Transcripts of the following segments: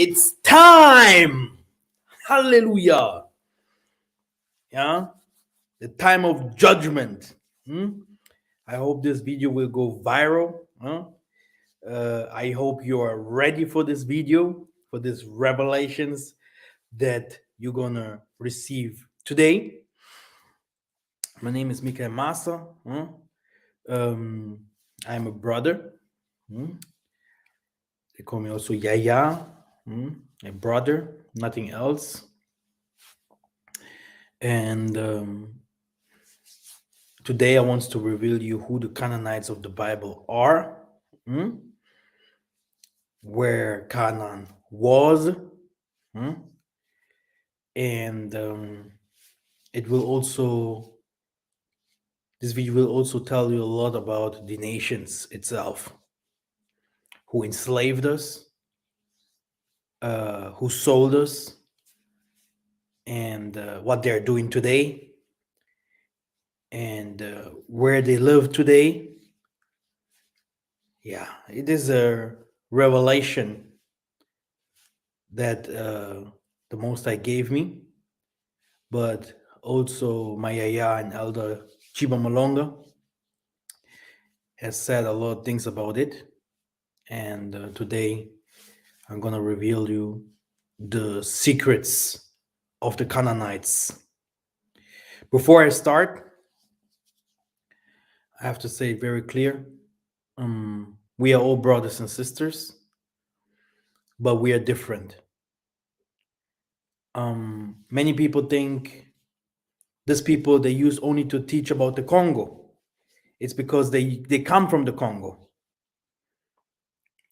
It's time. Hallelujah. Yeah. The time of judgment. I hope this video will go viral. I hope you are ready for this video, for these revelations that you're gonna receive today. My name is Mikhael Massa. I'm a brother. They call me also Yaya, a brother, nothing else. And today I want to reveal you who the Canaanites of the Bible are, where Canaan was, and it will also, this video will also tell you a lot about the nations itself, who enslaved us, who sold us, and what they're doing today, and where they live today. Yeah, it is a revelation that the Most High gave me, but also my Yaya and Elder Chiba Malonga has said a lot of things about it, and today I'm going to reveal you the secrets of the Canaanites. Before I start, I have to say it very clear. We are all brothers and sisters, but we are different. Many people think these people they use only to teach about the Congo. It's because they come from the Congo.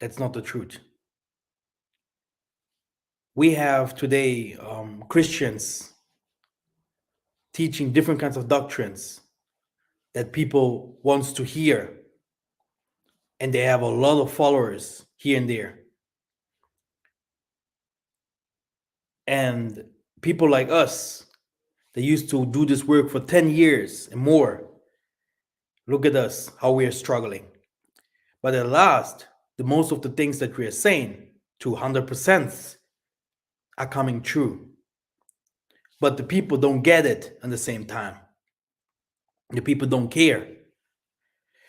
That's not the truth. We have today Christians teaching different kinds of doctrines that people wants to hear, and they have a lot of followers here and there. And people like us, they used to do this work for 10 years and more. Look at us, how we are struggling. But at last, the most of the things that we are saying, 200%, are coming true. But the people don't get it at the same time. The people don't care.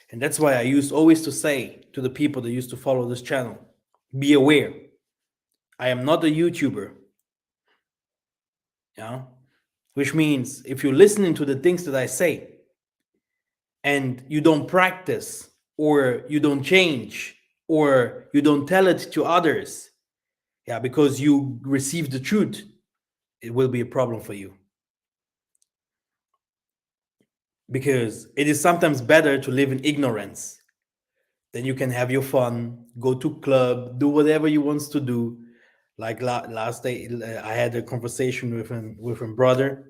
And that's why I used always to say to the people that used to follow this channel, be aware. I am not a YouTuber. Yeah? Which means if you're listening to the things that I say and you don't practice or you don't change or you don't tell it to others, because you receive the truth, it will be a problem for you. Because it is sometimes better to live in ignorance. Then you can have your fun, go to club, do whatever you want to do. Like last day, I had a conversation with a brother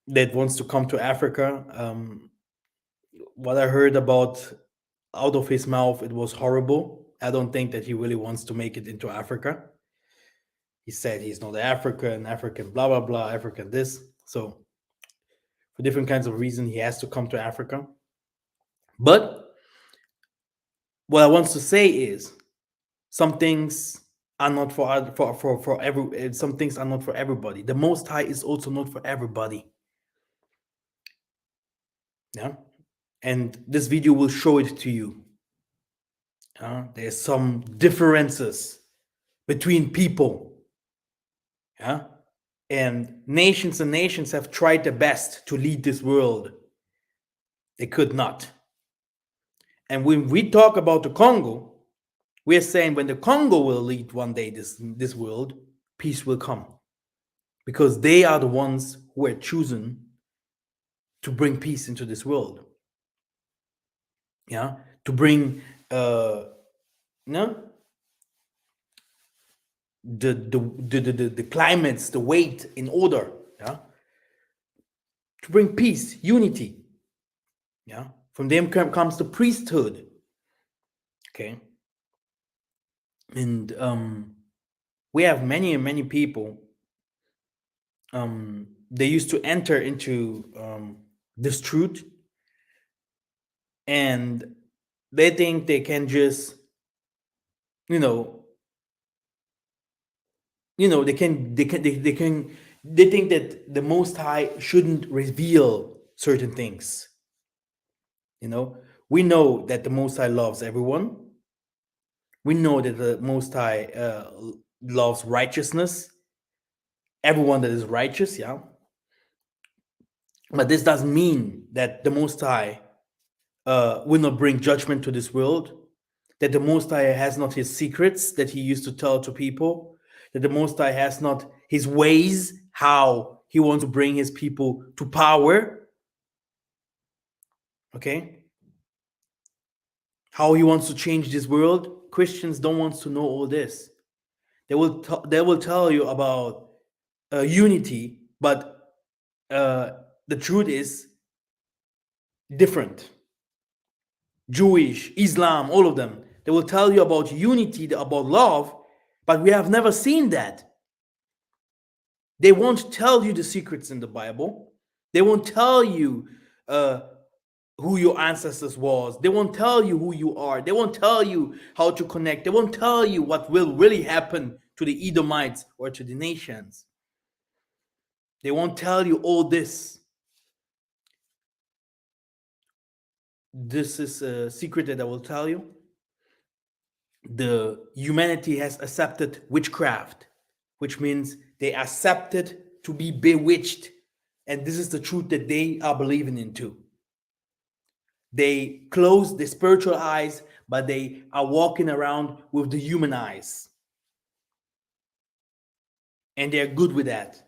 that wants to come to Africa. What I heard out of his mouth, it was horrible. I don't think that he really wants to make it into Africa. He said he's not African, blah, blah, blah, African this. So for different kinds of reasons, he has to come to Africa. But what I want to say is some things are not for some things are not for everybody. The Most High is also not for everybody. Yeah. And this video will show it to you. There's some differences between people. Yeah. And nations have tried their best to lead this world. They could not. And when we talk about the Congo, we're saying when the Congo will lead one day this world, peace will come. Because they are the ones who are chosen to bring peace into this world. Yeah, to bring the climates, the weight in order. Yeah, to bring peace, unity. Yeah, from them comes the priesthood. Okay, and we have many people. They used to enter into this truth, and they think they can just, they think that the Most High shouldn't reveal certain things. We know that the Most High loves everyone. We know that the Most High loves righteousness, everyone that is righteous, yeah. But this doesn't mean that the Most High will not bring judgment to this world, that the Most High has not his secrets that he used to tell to people, that the Most High has not his ways, how he wants to bring his people to power, okay? How he wants to change this world. Christians don't want to know all this. They will tell you about unity, but the truth is different. Jewish, Islam, all of them. They will tell you about unity, about love, but we have never seen that. They won't tell you the secrets in the Bible. They won't tell you who your ancestors was. They won't tell you who you are. They won't tell you how to connect. They won't tell you what will really happen to the Edomites or to the nations. They won't tell you all this. This is a secret that I will tell you. The humanity has accepted witchcraft, which means they accepted to be bewitched. And this is the truth that they are believing in too. They close the spiritual eyes, but they are walking around with the human eyes. And they're good with that.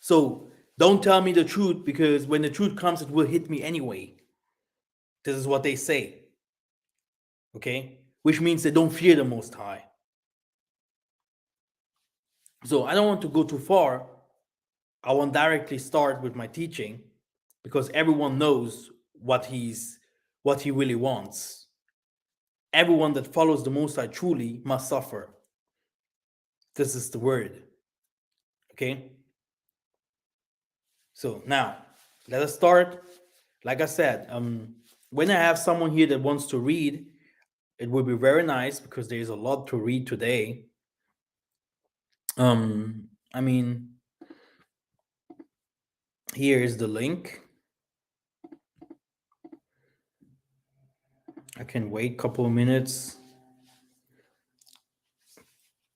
So don't tell me the truth, because when the truth comes, it will hit me anyway. This is what they say. Okay? Which means they don't fear the Most High. So I don't want to go too far. I won't directly start with my teaching, because everyone knows what he really wants. Everyone that follows the Most High truly must suffer. This is the word. Okay? So now, let us start. Like I said, when I have someone here that wants to read, it will be very nice, because there is a lot to read today. I mean, here is the link. I can wait a couple of minutes.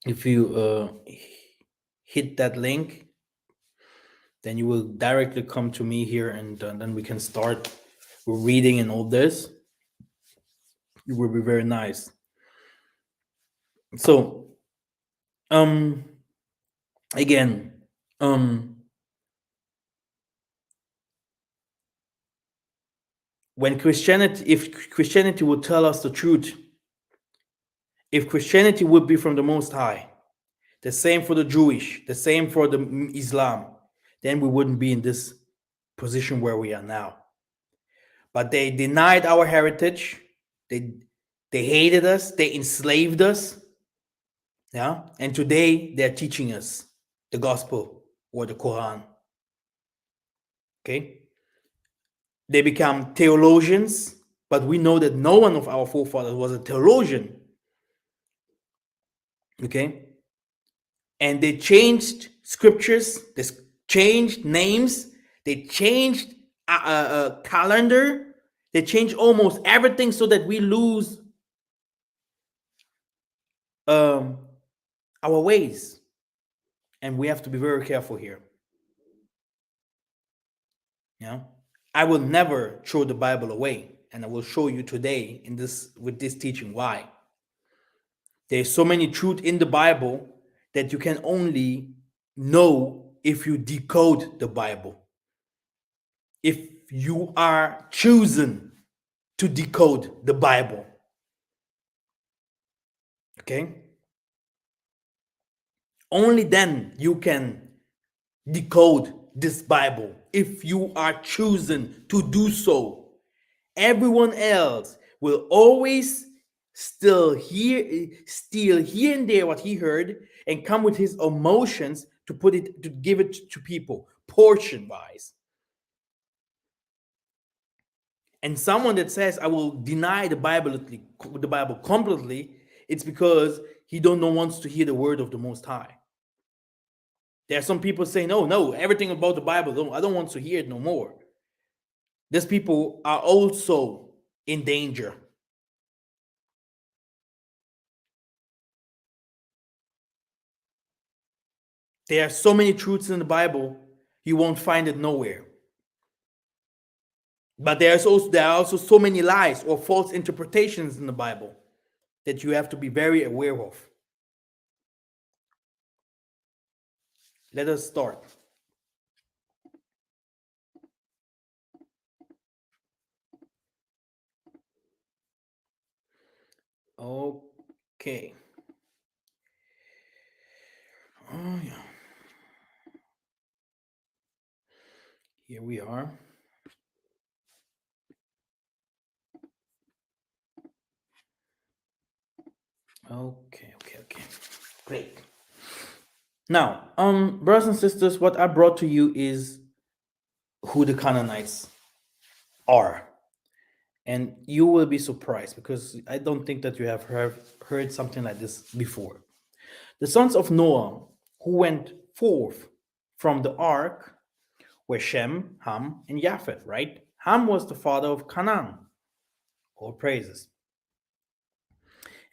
If you hit that link, then you will directly come to me here, and then we can start reading and all this. It will be very nice. So, again, when if Christianity would tell us the truth, if Christianity would be from the Most High, the same for the Jewish, the same for the Islam, then we wouldn't be in this position where we are now. But they denied our heritage. They hated us. They enslaved us. Yeah. And today they're teaching us the gospel or the Quran. Okay. They become theologians, but we know that no one of our forefathers was a theologian. Okay. And they changed scriptures. They changed names. They changed calendar. They changed almost everything so that we lose our ways. And we have to be very careful here. Yeah, I will never throw the Bible away, and I will show you today with this teaching why. There's so many truth in the Bible that you can only know if you decode the Bible. If you are chosen to decode the Bible. Okay? Only then you can decode this Bible, if you are chosen to do so. Everyone else will always steal here and there what he heard, and come with his emotions to give it to people portion wise. And someone that says, I will deny the Bible completely, it's because he wants to hear the word of the Most High. There are some people saying, "Oh no, everything about the Bible, I don't want to hear it no more." These people are also in danger. There are so many truths in the Bible, you won't find it nowhere. But there are also so many lies or false interpretations in the Bible that you have to be very aware of. Let us start. Okay. Oh yeah. Here we are. Okay. Great. Now, brothers and sisters, what I brought to you is who the Canaanites are. And you will be surprised because I don't think that you have heard something like this before. The sons of Noah who went forth from the ark were Shem, Ham, and Japheth, right? Ham was the father of Canaan. All praises.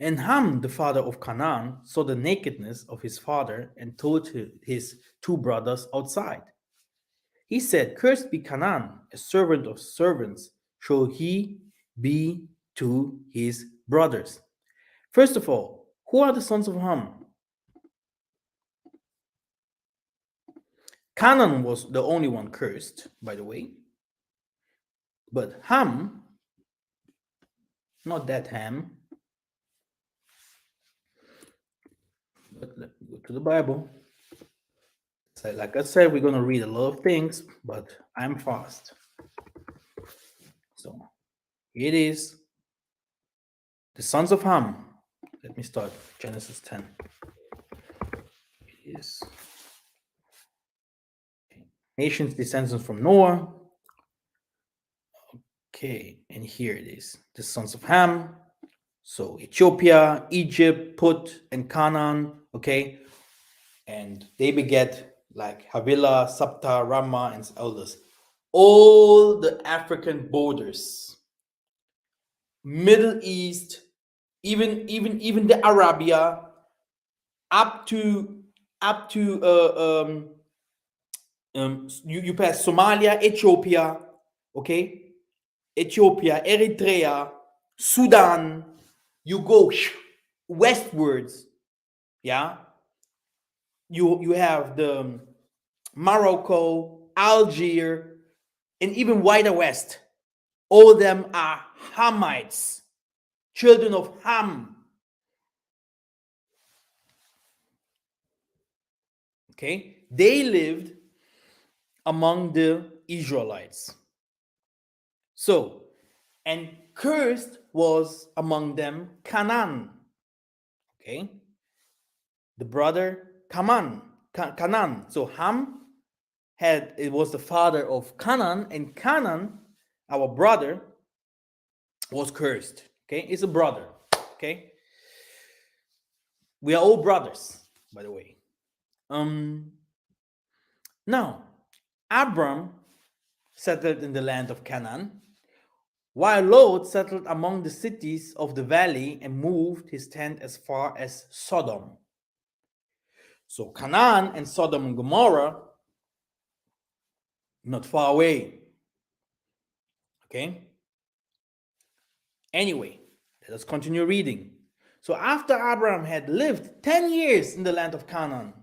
And Ham, the father of Canaan, saw the nakedness of his father and told his two brothers outside. He said, "Cursed be Canaan, a servant of servants, shall he be to his brothers." First of all, who are the sons of Ham? Canaan was the only one cursed, by the way. But Ham, not that Ham, but let me go to the Bible. So like I said, we're going to read a lot of things, but I'm fast. So it is the sons of Ham. Let me start Genesis 10. It is nations descendants from Noah. Okay, and here it is the sons of Ham. So Ethiopia, Egypt, Put, and Canaan. Okay, and they beget like Havilah, Sabta, Ramah, and others. All the African borders, Middle East, even the Arabia, up to you pass Somalia, Ethiopia, okay, Ethiopia, Eritrea, Sudan. You go westwards, yeah. You have the Morocco, Algiers, and even wider west. All of them are Hamites, children of Ham. Okay, they lived among the Israelites. So, and cursed was among them Canaan. Okay, the brother Canaan. So Ham was the father of Canaan, and Canaan, our brother, was cursed. Okay, it's a brother. Okay, we are all brothers, by the way. Now, Abram settled in the land of Canaan, while Lot settled among the cities of the valley and moved his tent as far as Sodom. So Canaan and Sodom and Gomorrah, not far away. Okay? Anyway, let us continue reading. So after Abraham had lived 10 years in the land of Canaan,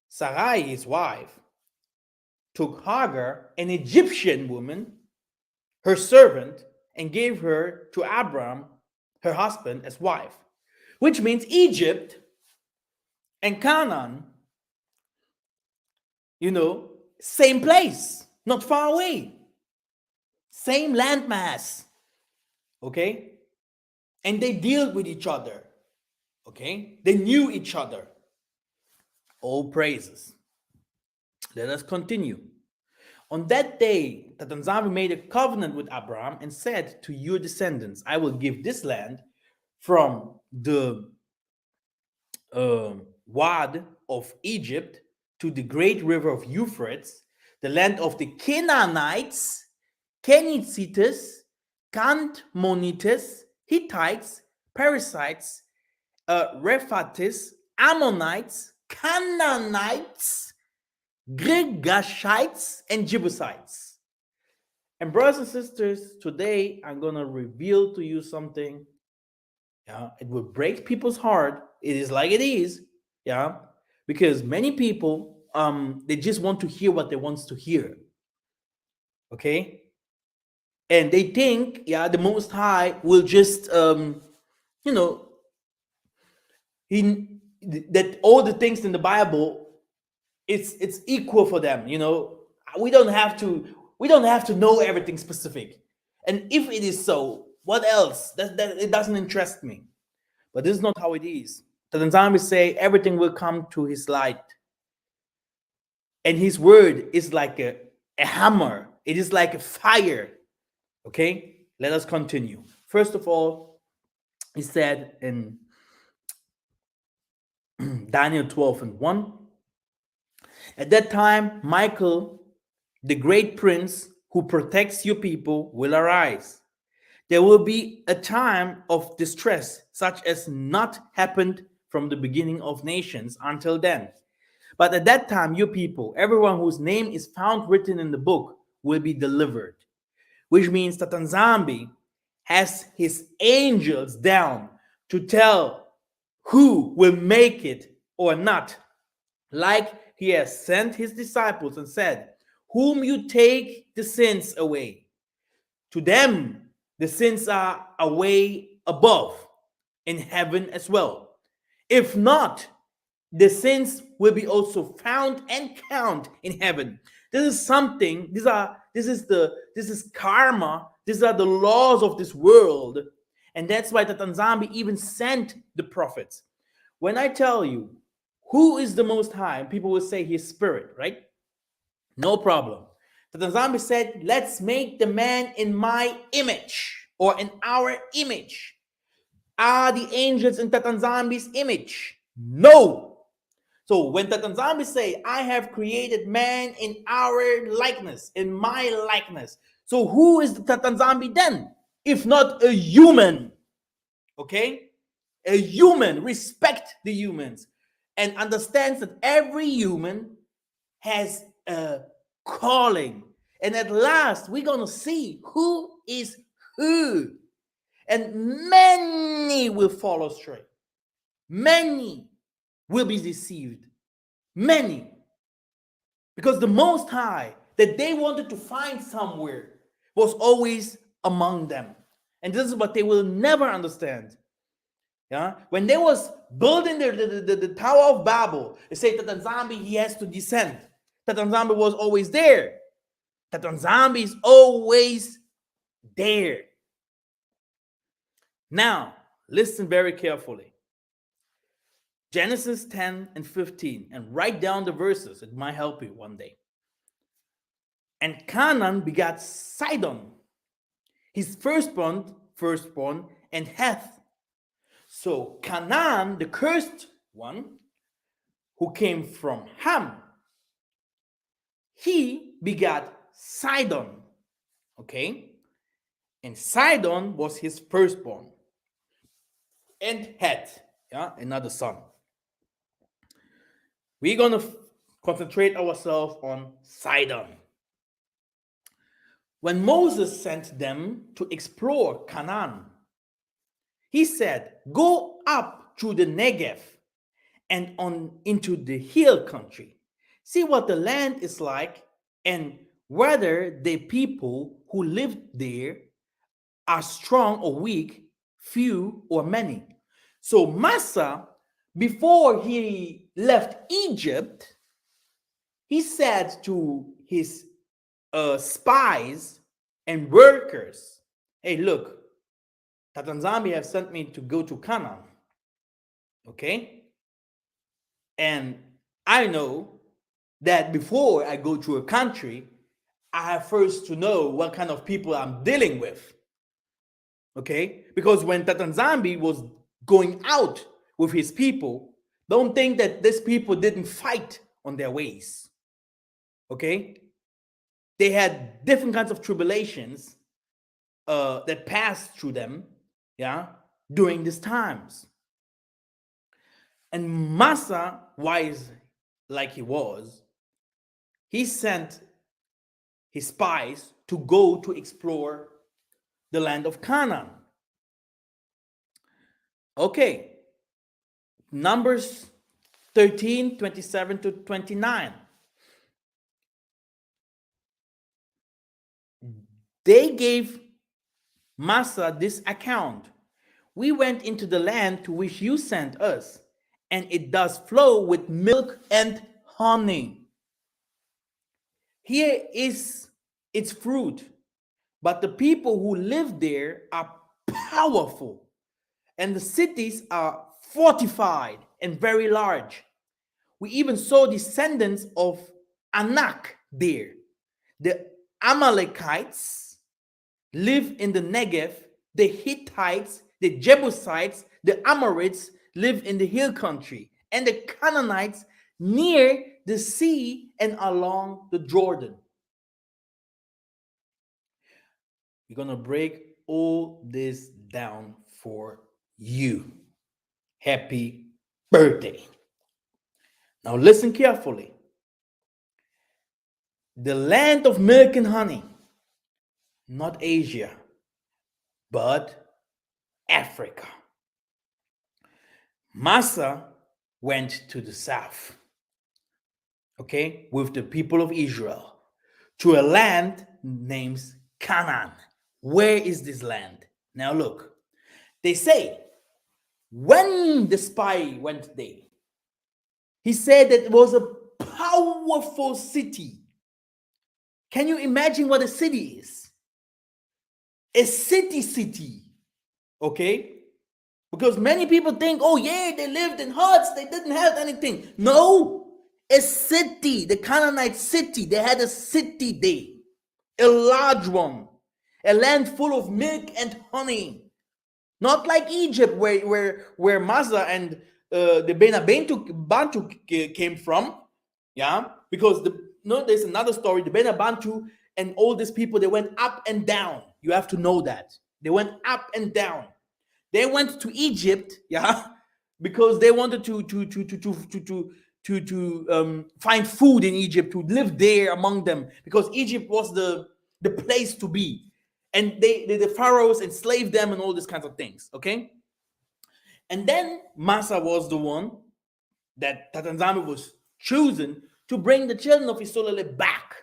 Sarai, his wife, took Hagar, an Egyptian woman, her servant, and gave her to Abraham, her husband, as wife, which means Egypt and Canaan, same place, not far away, same landmass, okay? And they dealt with each other, okay? They knew each other. All praises. Let us continue. On that day, Tatanzave made a covenant with Abraham and said to your descendants, I will give this land from the Wad of Egypt to the great river of Euphrates, the land of the Canaanites, Kenizzites, Cantmonites, Hittites, Perizzites, Rephaites, Ammonites, Canaanites, Girgashites, and Jebusites. And brothers and sisters, today I'm going to reveal to you something. Yeah, it will break people's heart. It is like it is. Yeah, because many people they just want to hear what they want to hear. Okay, and they think, yeah, the Most High will just you know, that all the things in the Bible, it's equal for them. You know, we don't have to know everything specific. And if it is so, what else? That it doesn't interest me. But this is not how it is. The Tanzanians say everything will come to his light. And his word is like a hammer. It is like a fire. Okay? Let us continue. First of all, he said in Daniel 12:1, at that time, Michael, the great prince who protects your people, will arise. There will be a time of distress, such as not happened from the beginning of nations until then. But at that time, your people, everyone whose name is found written in the book, will be delivered. Which means that Nzambi has his angels down to tell who will make it or not. Like he has sent his disciples and said, whom you take the sins away, to them the sins are away above in heaven as well. If not, the sins will be also found and count in heaven. This is something, this is karma, these are the laws of this world. And that's why the Tanzambi even sent the prophets. When I tell you who is the Most High, people will say his spirit, right? No problem. The Tanzambi said, let's make the man in my image, or in our image. Are the angels in Tatanzambi's image? No. So when Tatanzambi say, I have created man in our likeness, in my likeness. So who is the Tatanzambi then? If not a human? Okay? A human. Respect the humans. And understands that every human has a calling. And at last, we're going to see who is who. And many will fall astray. Many will be deceived. Many. Because the Most High that they wanted to find somewhere was always among them. And this is what they will never understand. Yeah? When they was building the Tower of Babel, they say that Nzambi, he has to descend. That Nzambi was always there. That Nzambi is always there. Now, listen very carefully. Genesis 10 and 15, and write down the verses. It might help you one day. And Canaan begat Sidon, his firstborn, and Heth. So Canaan, the cursed one, who came from Ham, he begat Sidon. Okay? And Sidon was his firstborn. And Heth, yeah, another son. We're going to concentrate ourselves on Sidon. When Moses sent them to explore Canaan, he said, go up to the Negev and on into the hill country. See what the land is like and whether the people who live there are strong or weak, few or many. So Massa, before he left Egypt, he said to his spies and workers, hey, look, Tatanzambi have sent me to go to Canaan. Okay? And I know that before I go to a country, I have first to know what kind of people I'm dealing with. Okay? Because when Tatanzambi was going out with his people, don't think that these people didn't fight on their ways. Okay? They had different kinds of tribulations that passed through them, yeah, during these times. And Massa, wise like he was, he sent his spies to go to explore the land of Canaan. Okay, Numbers 13, 27 to 29. They gave Massa this account. We went into the land to which you sent us, and it does flow with milk and honey. Here is its fruit, but the people who live there are powerful, and the cities are fortified and very large. We even saw descendants of Anak there. The Amalekites live in the Negev, the Hittites, the Jebusites, the Amorites live in the hill country, and the Canaanites near the sea and along the Jordan. We're going to break all this down for you. Happy birthday. Now listen carefully. The land of milk and honey, not Asia, but Africa. Massa went to the south, okay, with the people of Israel, to a land named Canaan. Where is this land? Now look, they say, when the spy went there, he said that it was a powerful city. Can you imagine what a city is? A city, okay? Because many people think, oh yeah, they lived in huts, they didn't have anything. No, a city, the Canaanite city, they had a city there, a large one, a land full of milk and honey. Not like Egypt, where Massa and the Bantu came from, yeah, because there's another story. The Bantu and all these people, they went up and down. You have to know that they went up and down. They went to Egypt, yeah, because they wanted to find food in Egypt, to live there among them, because Egypt was the place to be, and the pharaohs enslaved them and all these kinds of things. Okay, and then Massa was the one that Tatanzame was chosen to bring the children of Israel back,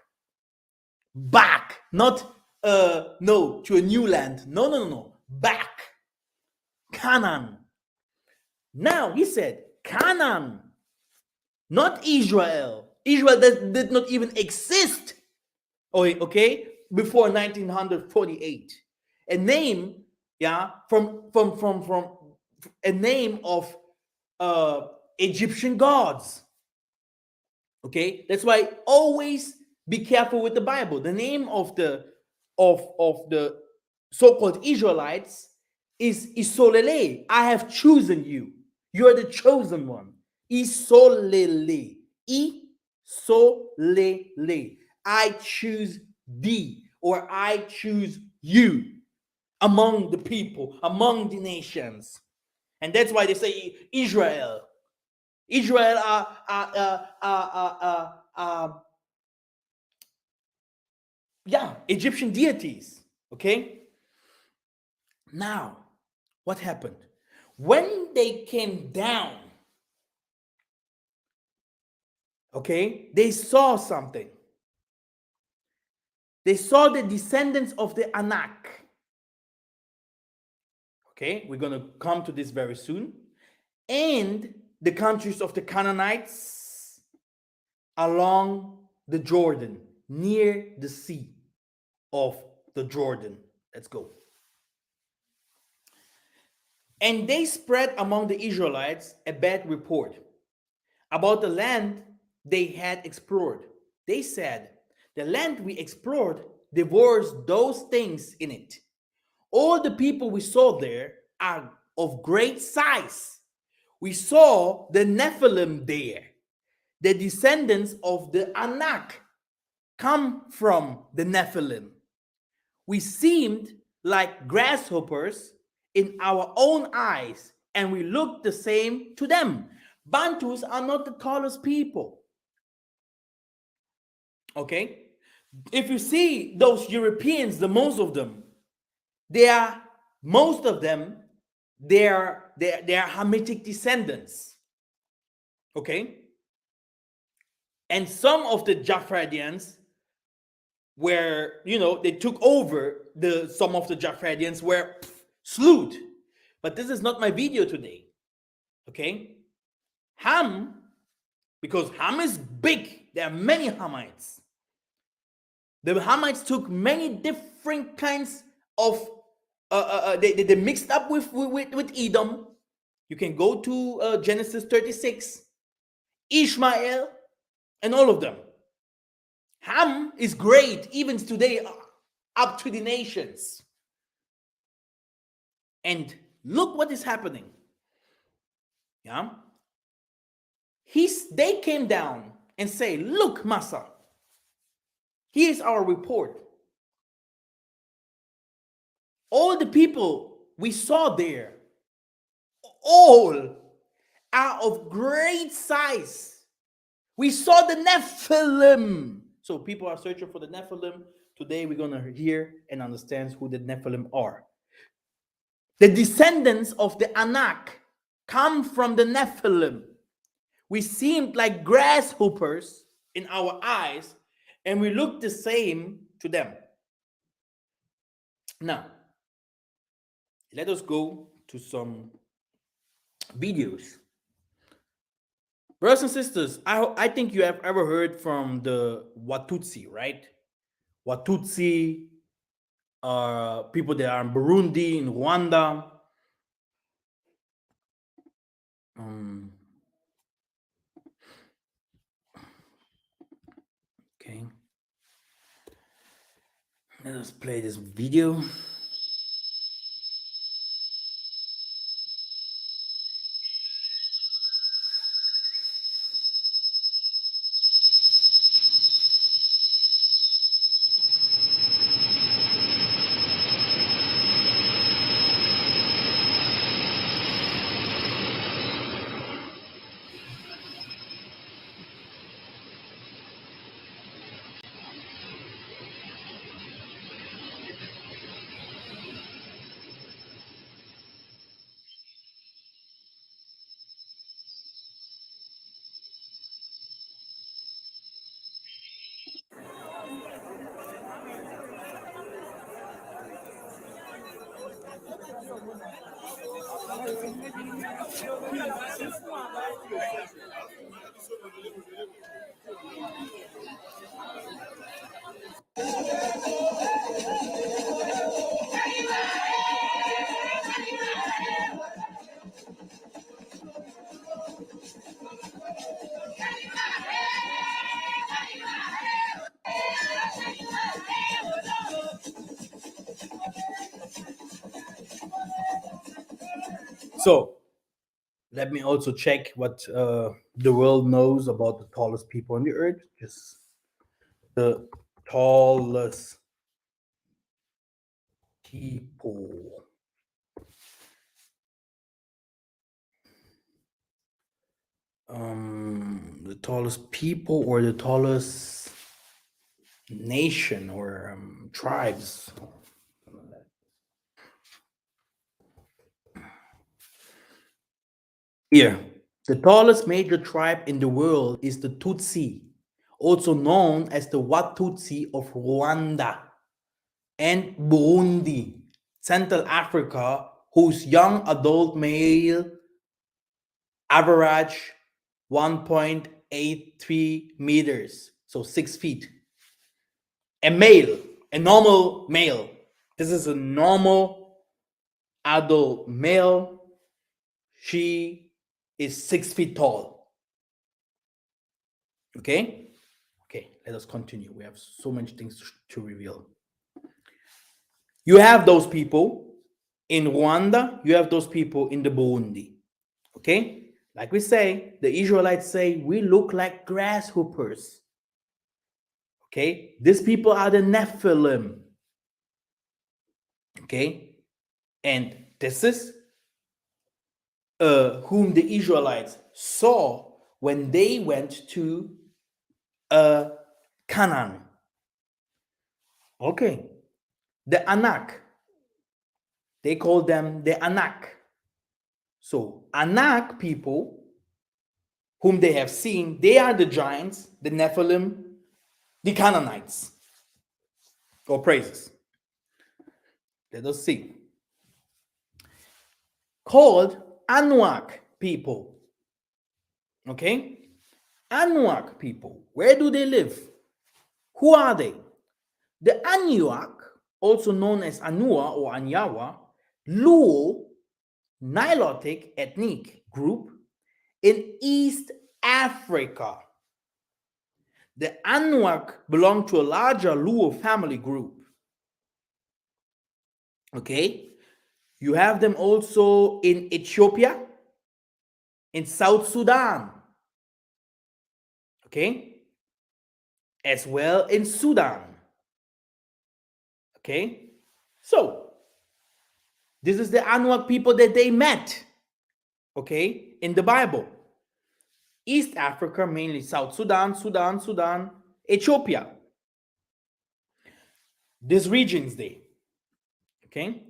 not to a new land. No, back. Canaan. Now he said Canaan, not Israel. Israel did not even exist, okay, before 1948. A name, yeah, from a name of Egyptian gods. Okay, that's why always be careful with the Bible. The name of the so-called Israelites is Isolele. I have chosen you. You are the chosen one. Isolele. Isolele. I choose thee, or I choose you among the people, among the nations. And that's why they say Israel. Israel are Egyptian deities. Okay? Now, what happened? When they came down, okay, they saw something. They saw the descendants of the Anak. Okay, we're going to come to this very soon. And the countries of the Canaanites along the Jordan, near the sea of the Jordan. Let's go. And they spread among the Israelites a bad report about the land they had explored. They said, the land we explored devours those things in it. All the people we saw there are of great size. We saw the Nephilim there. the descendants of the Anak come from the Nephilim. We seemed like grasshoppers in our own eyes, and we looked the same to them. Bantus are not the tallest people. Okay? If you see those Europeans, the most of them, they are Hamitic descendants. Okay? And some of the Japhadians were, they took over some of the Japhadians were slew. But this is not my video today. Okay? Ham, because Ham is big, there are many Hamites. The Hamites took many different kinds of they mixed up with Edom. You can go to Genesis 36, Ishmael, and all of them. Ham is great even today, up to the nations. And look what is happening. Yeah, they came down and say, "Look, Massa, here's our report. All the people we saw there, all are of great size. We saw the Nephilim." So people are searching for the Nephilim. Today we're going to hear and understand who the Nephilim are. The descendants of the Anak come from the Nephilim. We seemed like grasshoppers in our eyes, and we looked the same to them. Now, let us go to some videos. Brothers and sisters, I think you have ever heard from the Watutsi, right? Watutsi are people that are in Burundi, in Rwanda. Okay. Let us play this video. So let me also check what the world knows about the tallest people on the earth. Just the tallest people. The tallest people or the tallest nation or tribes. Here, the tallest major tribe in the world is the Tutsi, also known as the Watutsi of Rwanda and Burundi, Central Africa, whose young adult male average 1.83 meters, so 6 feet. A male, a normal male. This is a normal adult male. She is 6 feet tall. Okay? Okay, let us continue. We have so many things to reveal. You have those people in Rwanda, you have those people in the Burundi. Okay? Like we say, the Israelites say, we look like grasshoppers. Okay, these people are the Nephilim. Okay, and this is whom the Israelites saw when they went to Canaan. Okay, the Anak, they call them the Anak. So Anak people, whom they have seen, they are the giants, the Nephilim, the Canaanites. Or praises. Let us see. Called Anuak people. Okay? Anuak people. Where do they live? Who are they? The Anuak, also known as Anua or Anyawa, Luo Nilotic ethnic group in East Africa. The Anuak belong to a larger Luo family group. Okay? You have them also in Ethiopia, in South Sudan. Okay? As well in Sudan. Okay? So, this is the Anuak people that they met. Okay? In the Bible. East Africa, mainly South Sudan, Ethiopia. These regions there. Okay?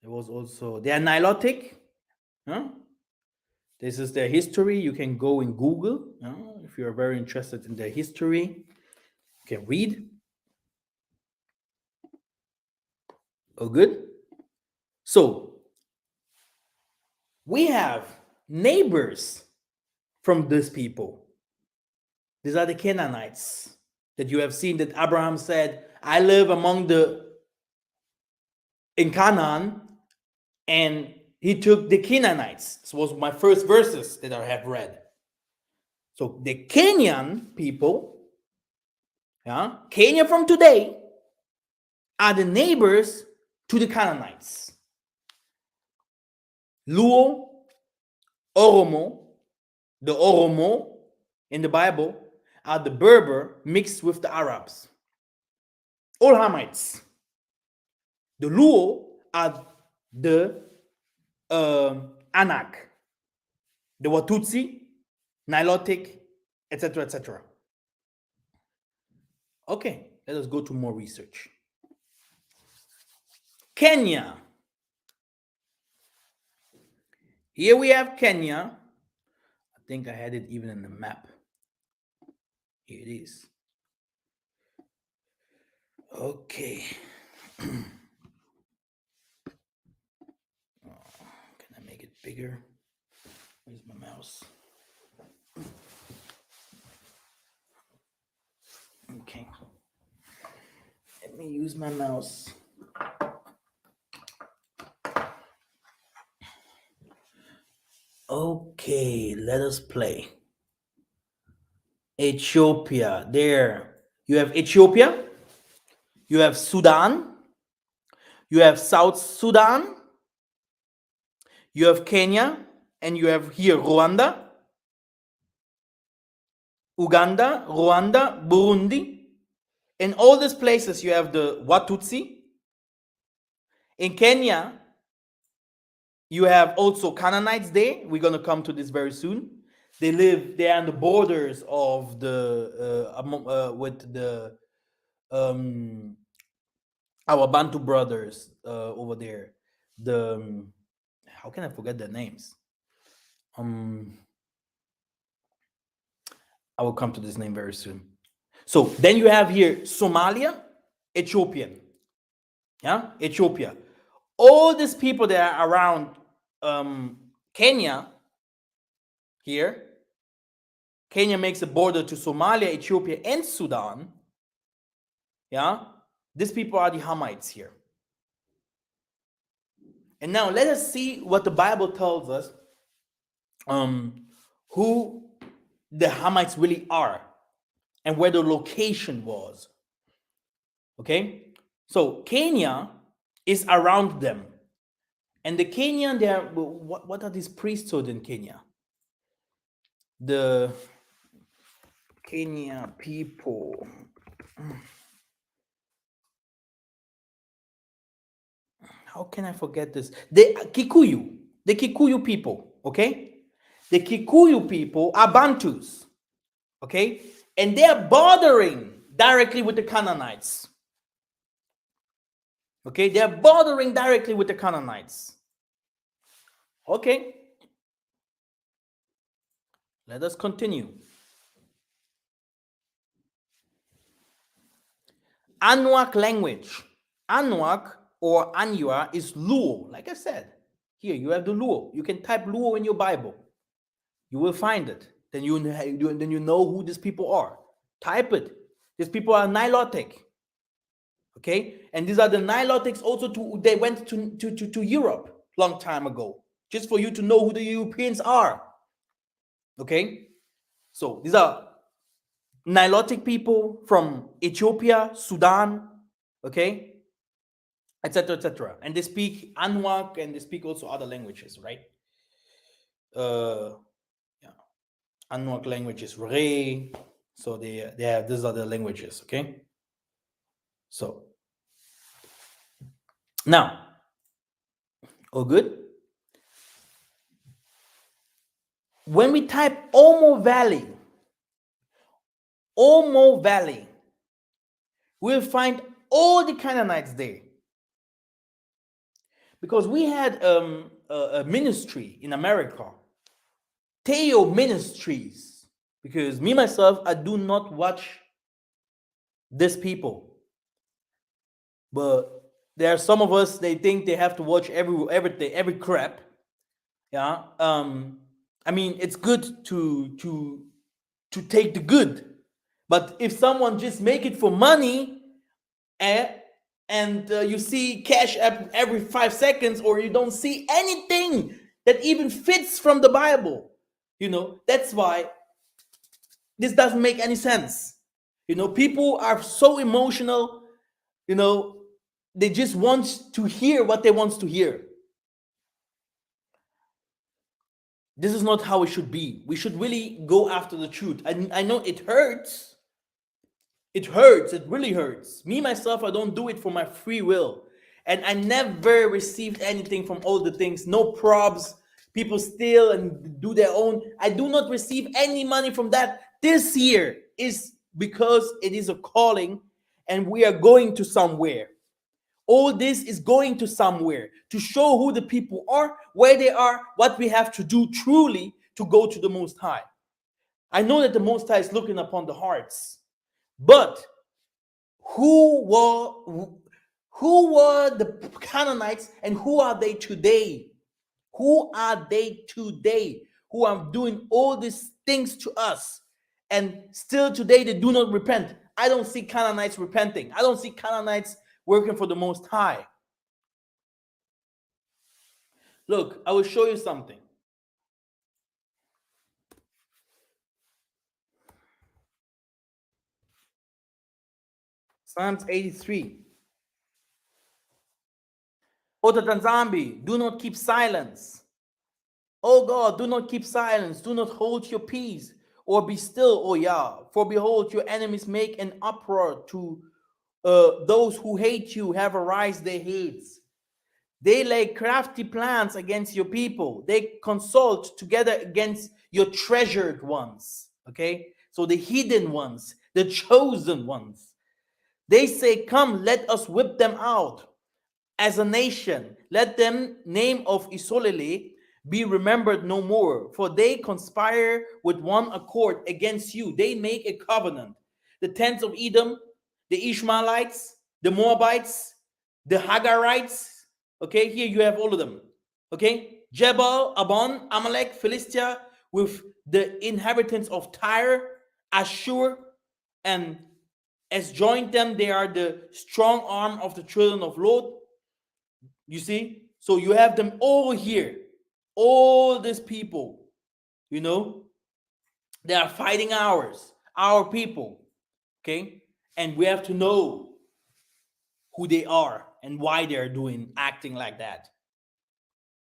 There was also, they are Nilotic. Huh? This is their history. You can go in Google if you're very interested in their history. You can read. Oh, good. So, we have neighbors from these people. These are the Canaanites that you have seen that Abraham said, I live in Canaan, and he took the Canaanites. This was my first verses that I have read. So the Kenyan people, Kenya from today, are the neighbors to the Canaanites. Luo, Oromo, the Oromo in the Bible are the Berber mixed with the Arabs. All Hamites. The Luo are the Anak, the Watutsi, Nilotic, etc., etc. Okay, let us go to more research. Kenya. Here we have Kenya. I think I had it even in the map. Here it is. Okay. Can I make it bigger? Where's my mouse? Okay. Let me use my mouse. Okay, let us play. Ethiopia. There. You have Ethiopia. You have Sudan. You have South Sudan. You have Kenya. And you have here Rwanda, Uganda, Rwanda, Burundi. In all these places, you have the Watutsi. In Kenya, you have also Canaanites there. We're going to come to this very soon. They live there on the borders of with the our Bantu brothers over there. The how can I forget their names? I will come to this name very soon. So then you have here Somalia, Ethiopian. Yeah, Ethiopia. All these people that are around Kenya here. Kenya makes a border to Somalia, Ethiopia, and Sudan. Yeah, these people are the Hamites here. And now let us see what the Bible tells us who the Hamites really are and where the location was. Okay, so Kenya is around them. And the Kenyan, what are these priesthoods in Kenya? the Kenya people. How can I forget this? The Kikuyu people, okay? The Kikuyu people are Bantus, okay? And they're bordering directly with the Canaanites. Okay, they're bordering directly with the Canaanites. Okay, let us continue. Anuak language. Anuak or Anua is Luo. Like I said, here you have the Luo. You can type Luo in your Bible. You will find it. Then you know who these people are. Type it. These people are Nilotic. Okay, and these are the Nilotics also. They went to Europe long time ago. Just for you to know who the Europeans are. Okay, so these are Nilotic people from Ethiopia, Sudan, okay, etc., etc. And they speak Anuak and they speak also other languages, right? Yeah, Anuak languages, Ray. So they have these other languages, okay. So now, all good. When we type Omo Valley, we'll find all the Canaanites there. Because we had a ministry in America, Theo Ministries. Because me, myself, I do not watch these people. But there are some of us, they think they have to watch everything, every crap. Yeah. I mean, it's good to take the good. But if someone just make it for money, and you see cash app every 5 seconds, or you don't see anything that even fits from the Bible, that's why this doesn't make any sense. People are so emotional, they just want to hear what they want to hear. This is not how it should be. We should really go after the truth. I know it hurts. It hurts. It really hurts. Me, myself, I don't do it for my free will. And I never received anything from all the things. No probs. People steal and do their own. I do not receive any money from that. This year is because it is a calling and we are going to somewhere. All this is going to somewhere to show who the people are, where they are, what we have to do truly to go to the Most High. I know that the Most High is looking upon the hearts, but who were the Canaanites and who are they today? Who are they today who are doing all these things to us? And still today they do not repent. I don't see Canaanites repenting. I don't see Canaanites working for the Most High. Look, I will show you something. Psalms 83. O Tatanzambi, do not keep silence. O God, do not keep silence. Do not hold your peace or be still, O Yah. For behold, your enemies make an uproar to those who hate you have arised their heads. They lay crafty plans against your people. They consult together against your treasured ones. Okay? So the hidden ones, the chosen ones. They say, come, let us whip them out as a nation. Let them name of Isolele be remembered no more. For they conspire with one accord against you. They make a covenant. The tents of Edom, the Ishmaelites, the Moabites, the Hagarites. Okay, here you have all of them. Okay, Jebel, Ammon, Amalek, Philistia, with the inhabitants of Tyre, Ashur, and as joined them, they are the strong arm of the children of Lot. You see? So you have them all here. All these people, they are fighting our people. Okay? And we have to know who they are and why they're acting like that.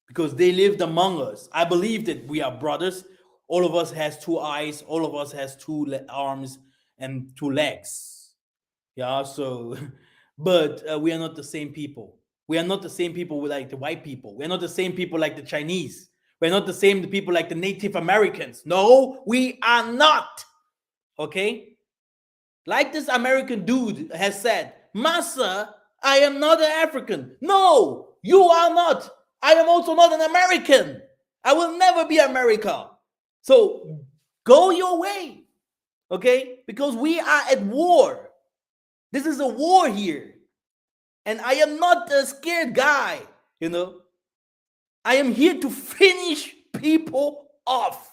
Because they lived among us. I believe that we are brothers. All of us has two eyes. All of us has two arms and two legs. Yeah, so, but we are not the same people. We are not the same people like the white people. We're not the same people like the Chinese. We're not the same people like the Native Americans. No, we are not. Okay? Like this American dude has said, Massa, I am not an African. No, you are not. I am also not an American. I will never be America. So go your way. Okay? Because we are at war. This is a war here. And I am not a scared guy, you know. I am here to finish people off.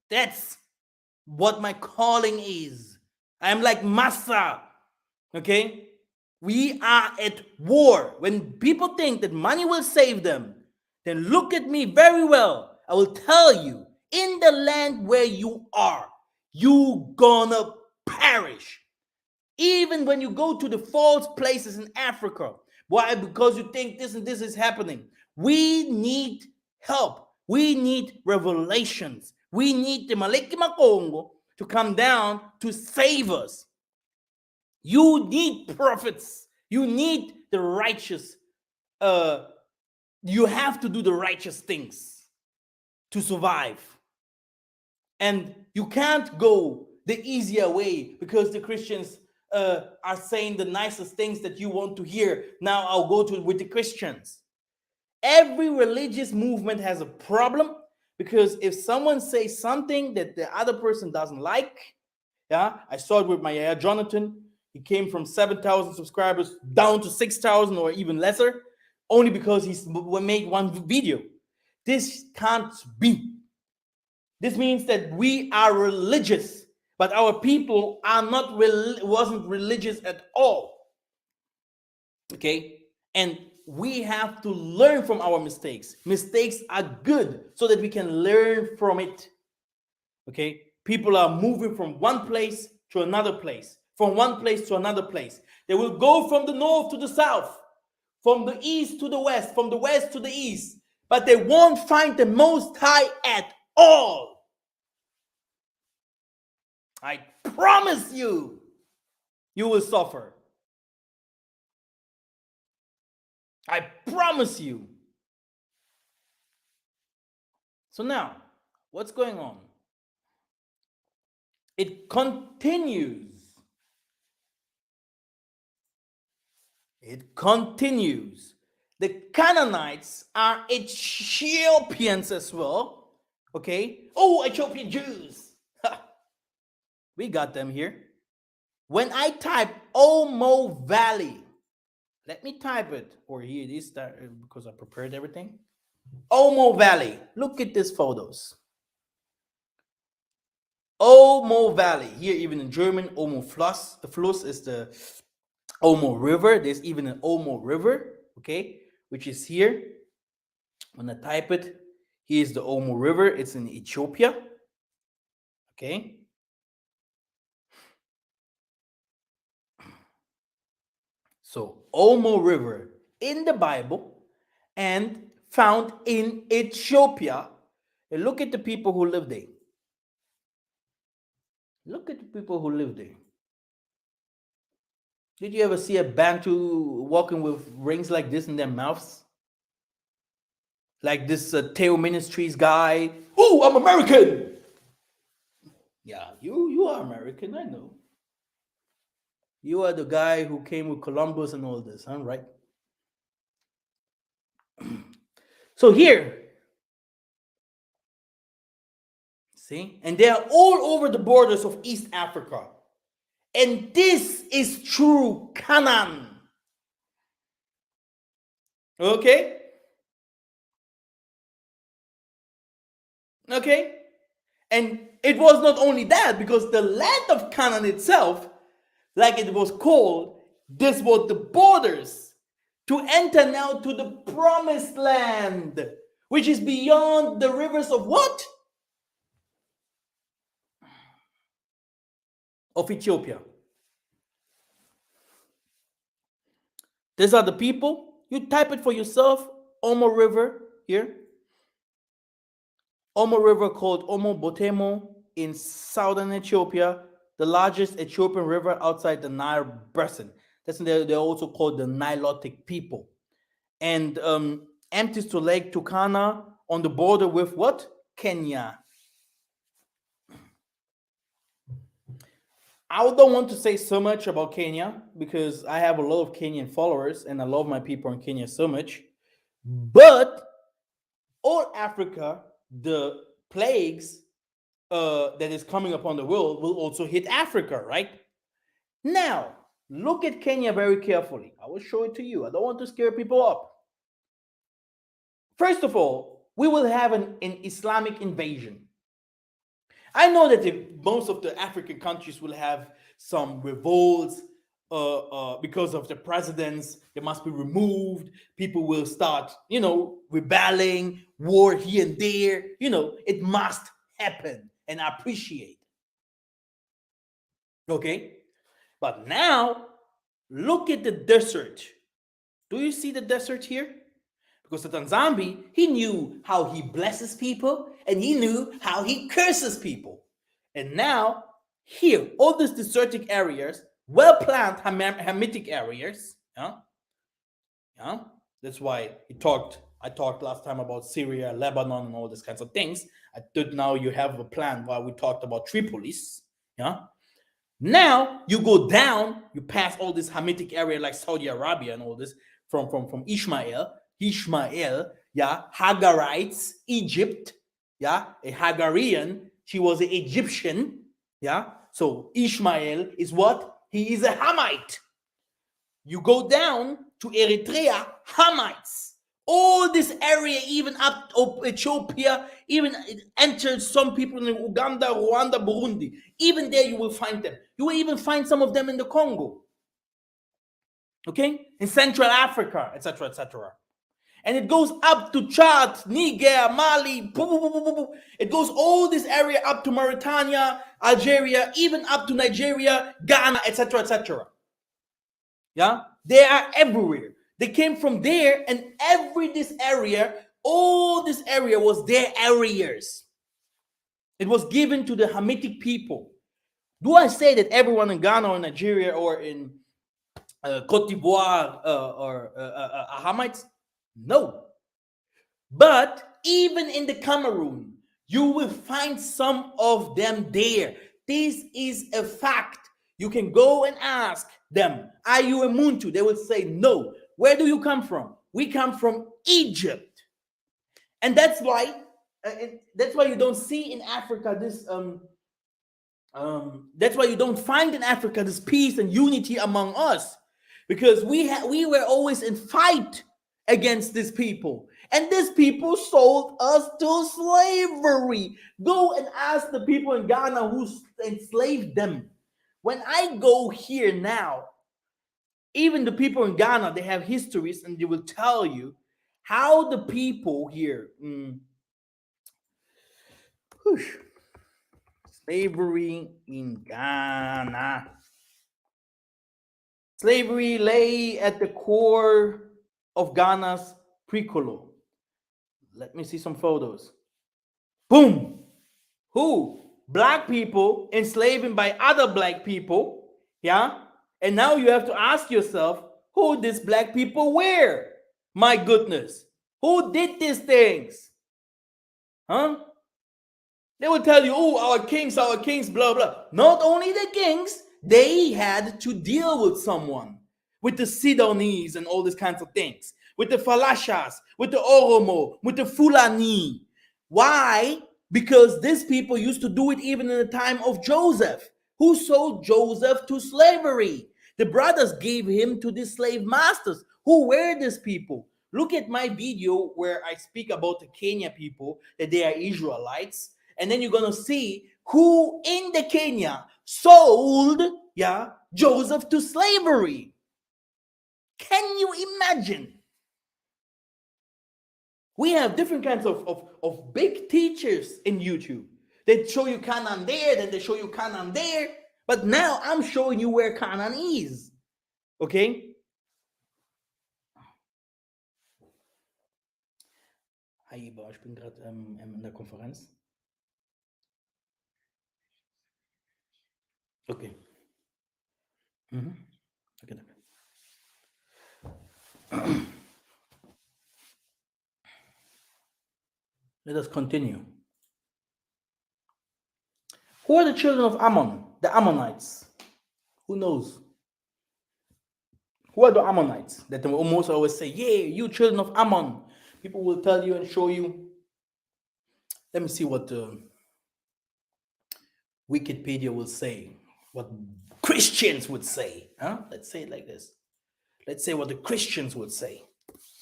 That's what my calling is. I am like Massa. Okay? We are at war. When people think that money will save them, then look at me very well. I will tell you, in the land where you are, you gonna perish. Even when you go to the false places in Africa. Why? Because you think this and this is happening. We need help. We need revelations. We need the Maleki Makongo to come down to save us. You need prophets. You need the righteous. You have to do the righteous things to survive. And you can't go the easier way because the Christians are saying the nicest things that you want to hear. Now I'll go to with the Christians. Every religious movement has a problem because if someone says something that the other person doesn't like, yeah, I saw it with my Jonathan. He came from 7,000 subscribers down to 6,000 or even lesser, only because he made one video. This can't be. This means that we are religious, but our people are not wasn't religious at all. Okay? And we have to learn from our mistakes. Mistakes are good so that we can learn from it. Okay? People are moving from one place to another place, from one place to another place. They will go from the north to the south, from the east to the west, from the west to the east, but they won't find the Most High at all. I promise you, you will suffer. I promise you. So now, what's going on? It continues. It continues. The Canaanites are Ethiopians as well. Okay? Oh, Ethiopian Jews. We got them here. When I type Omo Valley, let me type it, or here it is because I prepared everything. Omo Valley. Look at these photos. Omo Valley. Here, even in German, Omo Fluss. The Fluss is the Omo River. There's even an Omo River, okay, which is here. When I type it, here's the Omo River. It's in Ethiopia, okay. So Omo River in the Bible and found in Ethiopia. And look at the people who live there. Look at the people who live there. Did you ever see a Bantu walking with rings like this in their mouths? Like this Teo Ministries guy. Oh, I'm American. Yeah, you are American, I know. You are the guy who came with Columbus and all this, huh? Right? So here, see, and they are all over the borders of East Africa. And this is true Canaan. Okay? Okay? And it was not only that, because the land of Canaan itself, like it was called, this was the borders to enter now to the promised land, which is beyond the rivers of what? Of Ethiopia. These are the people. You type it for yourself, Omo River here. Omo River called Omo Botemo in southern Ethiopia, the largest Ethiopian river outside the Nile basin. They're also called the Nilotic people. And empties to Lake Turkana on the border with what? Kenya. I don't want to say so much about Kenya because I have a lot of Kenyan followers and I love my people in Kenya so much. But all Africa, the plagues that is coming upon the world will also hit Africa, right? Now, look at Kenya very carefully. I will show it to you. I don't want to scare people up. First of all, we will have an Islamic invasion. I know that most of the African countries will have some revolts because of the presidents. They must be removed. People will start, rebelling, war here and there. It must happen, and I appreciate. Okay? But now, look at the desert. Do you see the desert here? Because the Tanzambi, he knew how he blesses people and he knew how he curses people. And now, here, all these desertic areas, well-planned Hamitic areas, that's why I talked last time about Syria, Lebanon, and all these kinds of things. I thought now you have a plan while we talked about Tripolis, Now you go down, you pass all this Hamitic area like Saudi Arabia and all this from Ishmael, Hagarites, Egypt, a Hagarian, she was an Egyptian, so Ishmael is what? He is a Hamite. You go down to Eritrea, Hamites. All this area, even up to Ethiopia, even entered some people in Uganda, Rwanda, Burundi. Even there you will find them. You will even find some of them in the Congo. Okay? In Central Africa, etc., etc. And it goes up to Chad, Niger, Mali, it goes all this area up to Mauritania, Algeria, even up to Nigeria, Ghana, etc., etc. They are everywhere. They came from there, and all this area was their areas. It was given to the Hamitic people. Do I say that everyone in Ghana or Nigeria or in Cote d'Ivoire or Hamites? No. But even in the Cameroon, you will find some of them there. This is a fact. You can go and ask them, are you a Muntu? They will say no. Where do you come from? We come from Egypt. And that's why you don't see in Africa this that's why you don't find in Africa this peace and unity among us, because we were always in fight against these people, and these people sold us to slavery. Go and ask the people in Ghana who enslaved them. When I go here now, even the people in Ghana, they have histories, and they will tell you how the people here slavery in Ghana. Slavery lay at the core of Ghana's precolonial. Let me see some photos. Boom! Who? Black people enslaving by other black people. And now you have to ask yourself, who these black people were? My goodness. Who did these things? They will tell you, oh, our kings, blah, blah. Not only the kings, they had to deal with someone, with the Sidonese and all these kinds of things, with the Falashas, with the Oromo, with the Fulani. Why? Because these people used to do it even in the time of Joseph, who sold Joseph to slavery. The brothers gave him to the slave masters. Who were these people? Look at my video where I speak about the Kenya people, that they are Israelites. And then you're going to see who in the Kenya sold Joseph to slavery. Can you imagine? We have different kinds of big teachers in YouTube. They show you Canaan there, then they show you Canaan there. But now I'm showing you where Canaan is. Okay? Hi, Iba, ich bin gerade in der Konferenz. Okay. Okay, danke. Let us continue. Who are the children of Ammon? The Ammonites. Who knows? Who are the Ammonites? That they almost always say, yeah, you children of Ammon. People will tell you and show you. Let me see what Wikipedia will say. What Christians would say. Huh? Let's say it like this. Let's say what the Christians would say.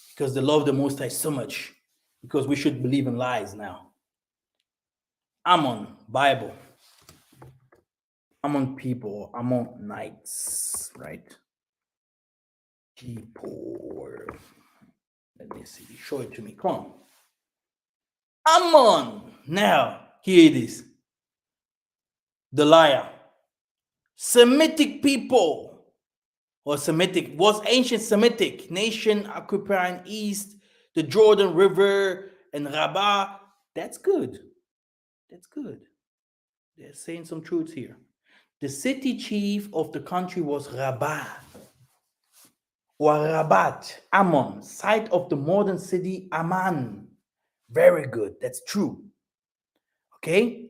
Because they love the Most High so much. Because we should believe in lies now. Ammon, Bible. Ammon people, Ammonites, right? People. Let me see. Show it to me. Come on. Ammon. Now, here it is. The liar. Semitic people, or Semitic, was ancient Semitic nation occupying east, the Jordan River, and Rabbah. That's good. That's good. They're saying some truths here. The city chief of the country was Rabbah, or Rabat, Ammon, site of the modern city Amman. Very good. That's true. Okay?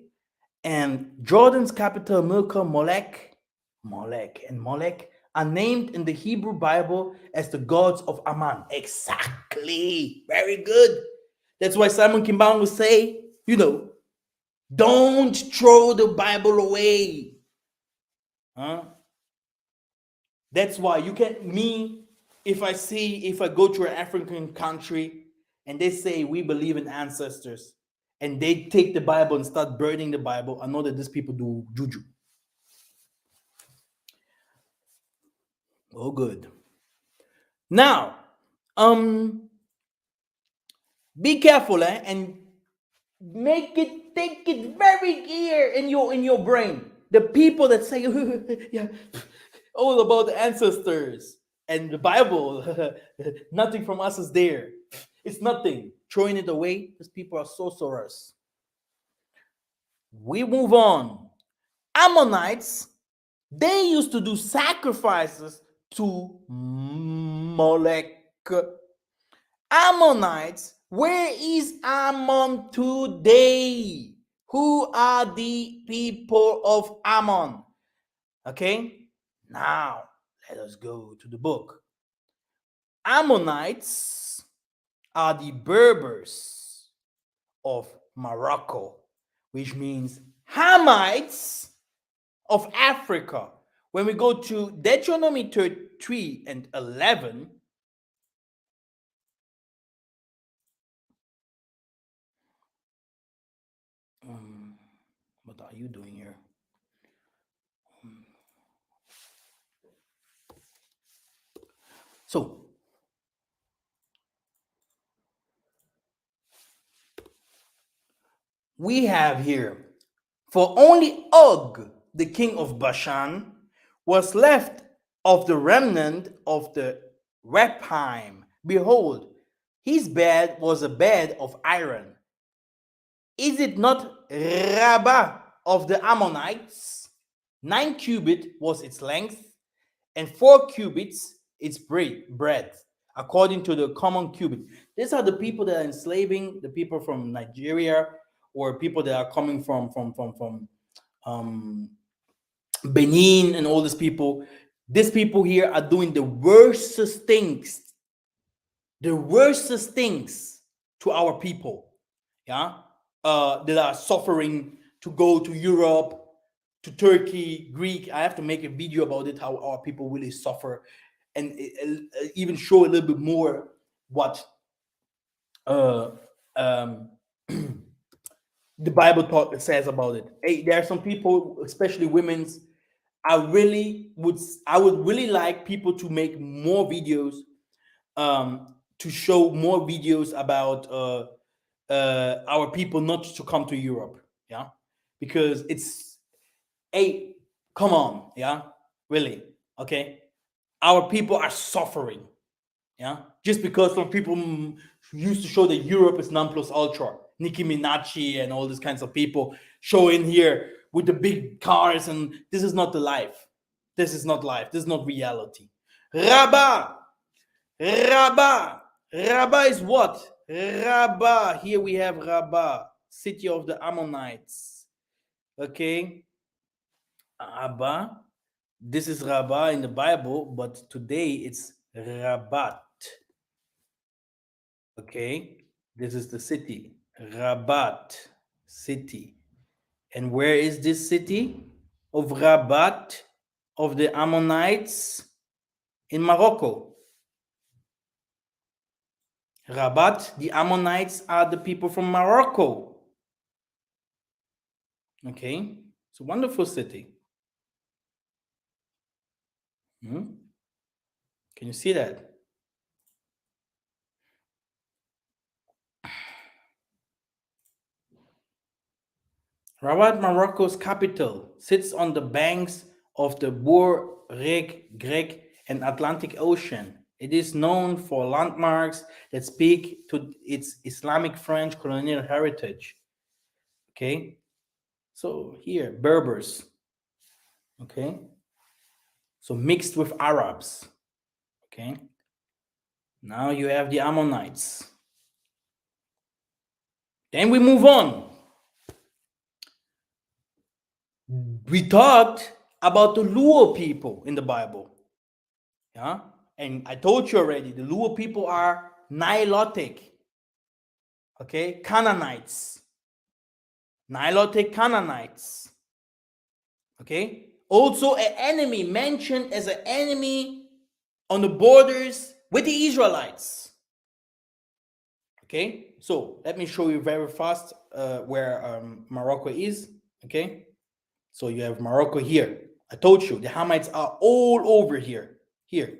And Jordan's capital, Milcah, Molech and Molech are named in the Hebrew Bible as the gods of Ammon. Exactly. Very good. That's why Simon Kimbang will say, don't throw the Bible away. Huh? That's why you can't, if I go to an African country and they say we believe in ancestors and they take the Bible and start burning the Bible, I know that these people do juju. Oh, good. Now, be careful, and take it very clear in your brain. The people that say, yeah, all about the ancestors and the Bible, nothing from us is there. It's nothing. Throwing it away, these people are sorcerers. We move on. Ammonites, they used to do sacrifices to Molech. Ammonites, where is Ammon today? Who are the people of Ammon? Okay, now let us go to the book. Ammonites are the Berbers of Morocco, which means Hamites of Africa. When we go to Deuteronomy 33 and 11, what are you doing here? So, we have here, for only Og, the king of Bashan, was left of the remnant of the Rephaim. Behold, his bed was a bed of iron. Is it not Rabbah of the Ammonites? 9 cubits was its length, and 4 cubits its breadth, according to the common cubit. These are the people that are enslaving the people from Nigeria, or people that are coming from Benin and all these people. These people here are doing the worstest things to our people. Yeah, that are suffering to go to Europe, to Turkey, Greek. I have to make a video about it, how our people really suffer, and even show a little bit more what the Bible says about it. Hey, there are some people, especially women's. I would really like people to make more videos, to show more videos about our people not to come to Europe. Yeah, because it's, hey, come on, yeah, really, okay. Our people are suffering. Yeah, Just because some people used to show that Europe is non plus ultra. Nicki Minaj and all these kinds of people showing here with the big cars, and this is not the life. This is not life. This is not reality. Rabbah. Rabbah. Rabbah is what? Rabbah. Here we have Rabbah, city of the Ammonites. Okay. Rabbah. This is Rabbah in the Bible, but today it's Rabat. Okay. This is the city. Rabat city. And where is this city of Rabat of the Ammonites? In Morocco. Rabat, the Ammonites are the people from Morocco. Okay, it's a wonderful city. Can you see that? Rabat, Morocco's capital, sits on the banks of the Bur, Rek, Grek, and Atlantic Ocean. It is known for landmarks that speak to its Islamic French colonial heritage. Okay, so here, Berbers. Okay, so mixed with Arabs. Okay, now you have the Ammonites. Then we move on. We talked about the Luo people in the Bible. Yeah, and I told you already, the Luo people are Nilotic. Okay, Canaanites. Nilotic Canaanites. Okay, also an enemy mentioned as an enemy on the borders with the Israelites. Okay, so let me show you very fast where Morocco is. Okay, so you have Morocco here. I told you the Hamites are all over here. Here,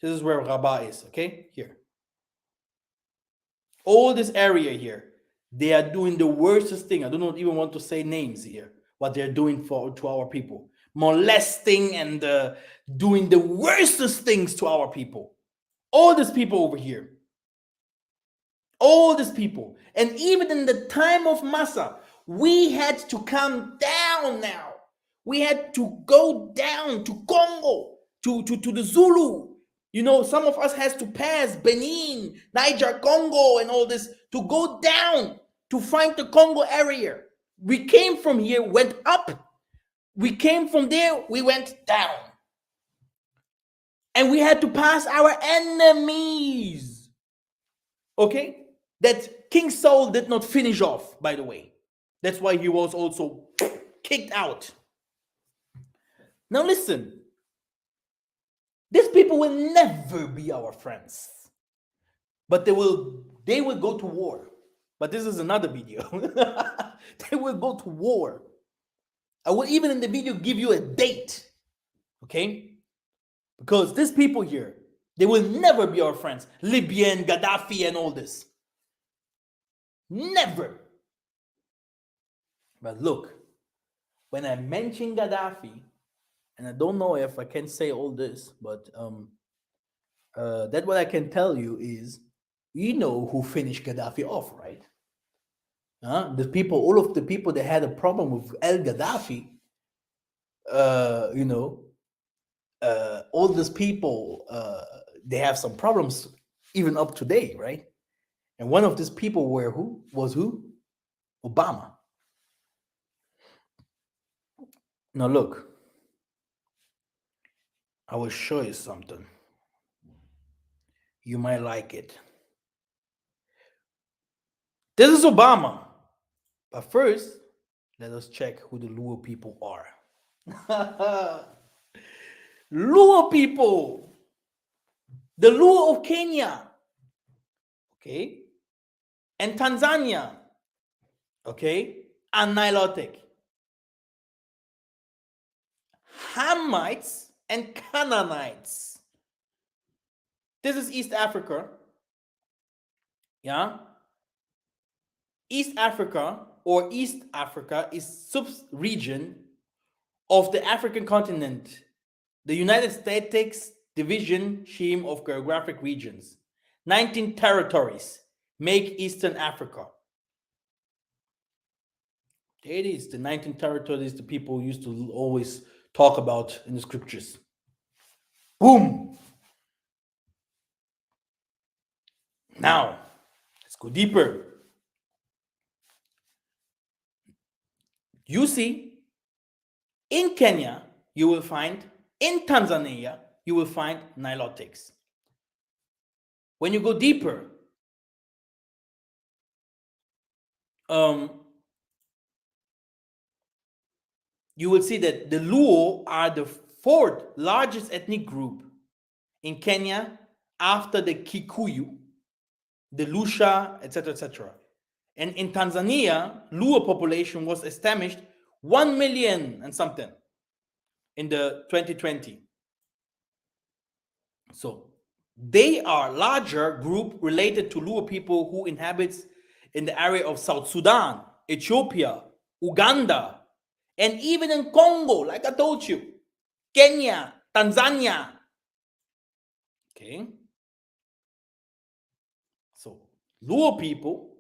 this is where Rabat is. Okay, here. All this area here, they are doing the worstest thing. I do not even want to say names here. What they're doing to our people, molesting and doing the worstest things to our people. All these people over here. All these people. And even in the time of Massa, we had to come down now. We had to go down to Congo, to the Zulu. You know, some of us has to pass Benin, Niger, Congo, and all this to go down to find the Congo area. We came from here, went up. We came from there, we went down. And we had to pass our enemies. Okay? That King Saul did not finish off, by the way. That's why he was also kicked out. Now listen. These people will never be our friends. But they will go to war. But this is another video. They will go to war. I will even in the video give you a date. Okay? Because these people here, they will never be our friends. Libyan, Gaddafi, and all this. Never. But look, when I mention Gaddafi, and I don't know if I can say all this, but that what I can tell you is, you know who finished Gaddafi off, right? The people, all of the people that had a problem with El Gaddafi, all these people, they have some problems even up to date, right? And one of these people was who? Obama. Now look, I will show you something. You might like it. This is Obama. But first, let us check who the Luo people are. Luo people. The Luo of Kenya. Okay. And Tanzania. Okay. And Nilotic. Hamites and Canaanites. This is East Africa. Yeah. East Africa or East Africa is sub-region of the African continent. The United States division scheme of geographic regions. 19 territories make Eastern Africa. There it is, the 19 territories the people used to always talk about in the scriptures. Boom! Now, let's go deeper. You see, in Kenya, you will find, in Tanzania, you will find Nilotics. When you go deeper, you will see that the Luo are the fourth largest ethnic group in Kenya after the Kikuyu, the Lusha, etc., etc. And in Tanzania, Luo population was established 1 million and something in the 2020. So they are larger group related to Luo people who inhabits in the area of South Sudan, Ethiopia, Uganda, and even in Congo, like I told you, Kenya, Tanzania. Okay. So Luo people,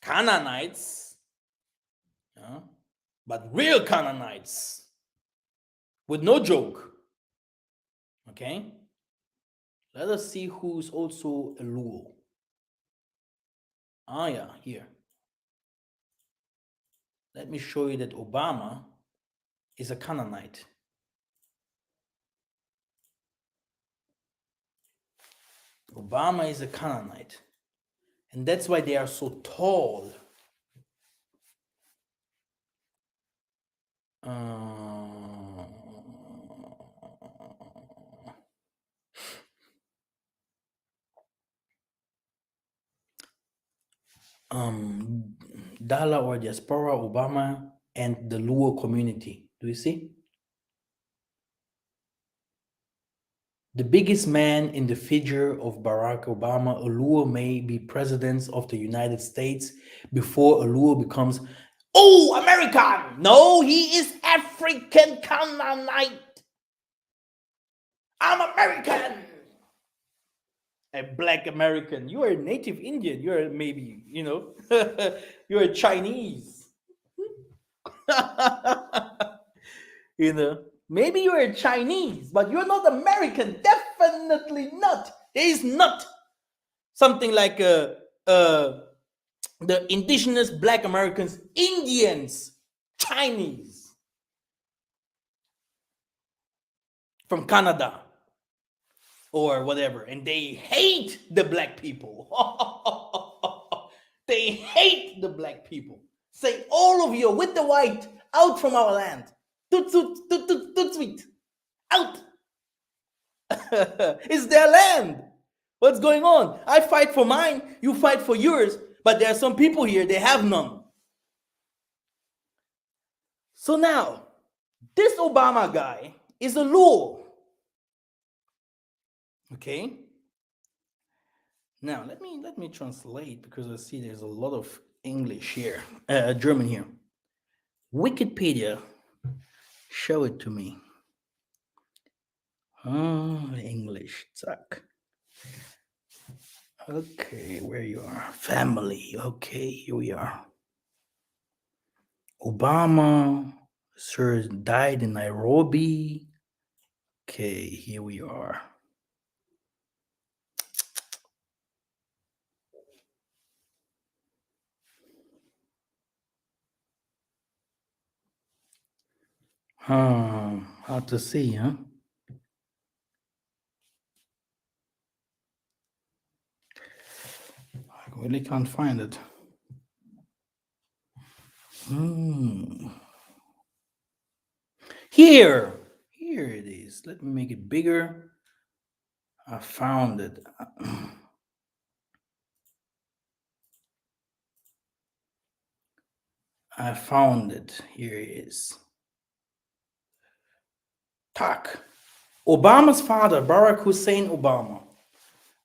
Canaanites, but real Canaanites, with no joke. Okay. Let us see who's also a Luo. Ah, yeah, here. Let me show you that Obama is a Canaanite. Obama is a Canaanite. And that's why they are so tall. Dala or Diaspora, Obama, and the Luo community. Do you see? The biggest man in the figure of Barack Obama, a Luo may be president of the United States before a Luo becomes, oh, American. No, he is African Canaanite. I'm American. A black American. You are a native Indian. You are maybe, you're a Chinese. Maybe you're a Chinese, but you're not American. Definitely not. There is not something like the indigenous black Americans, Indians, Chinese from Canada or whatever, and they hate the black people. They hate the black people. Say, all of you with the white, out from our land. Toot, toot, toot, toot, toot, sweet. Out. It's their land. What's going on? I fight for mine, you fight for yours, but there are some people here, they have none. So now, this Obama guy is a Luo. Okay? Now, let me translate, because I see there's a lot of English here, German here. Wikipedia, show it to me. English, zack. Okay, where you are. Family, okay, here we are. Obama, sir, died in Nairobi. Okay, here we are. Hard to see, huh? I really can't find it. Here it is. Let me make it bigger. I found it. I found it. Here it is. Tak. Obama's father, Barack Hussein Obama,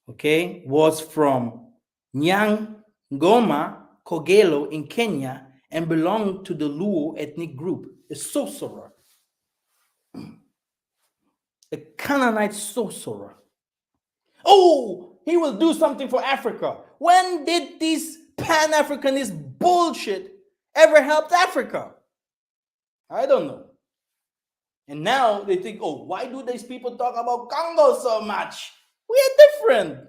okay, was from Nyangoma, Kogelo in Kenya and belonged to the Luo ethnic group, a sorcerer. a Canaanite sorcerer. Oh, he will do something for Africa. When did this Pan-Africanist bullshit ever help Africa? I don't know. And now they think, oh, why do these people talk about Congo so much? We are different.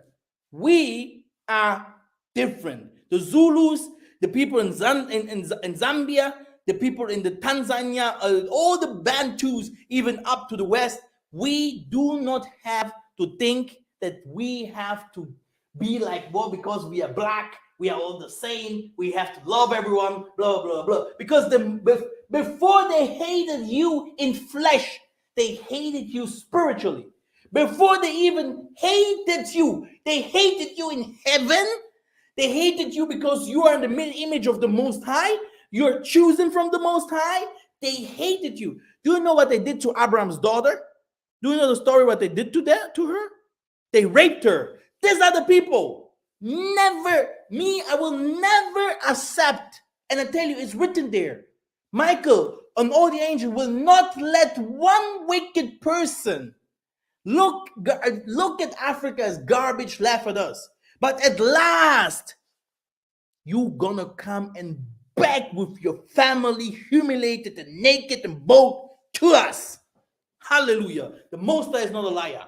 We are different. The Zulus, the people in Zambia, the people in the Tanzania, all the Bantus, even up to the west, we do not have to think that we have to be like, well, because we are black, we are all the same, we have to love everyone, blah, blah, blah. Because before they hated you in flesh, they hated you spiritually. Before they even hated you, they hated you in heaven. They hated you because you are in the image of the Most High. You're chosen from the Most High. They hated you. Do you know what they did to Abraham's daughter? Do you know the story what they did to her? They raped her. These are the people. Never, me, I will never accept. And I tell you, it's written there. Michael and all the angels will not let one wicked person look at Africa as garbage, laugh at us. But at last, you gonna come and beg with your family, humiliated and naked and bold to us. Hallelujah. The Most High is not a liar.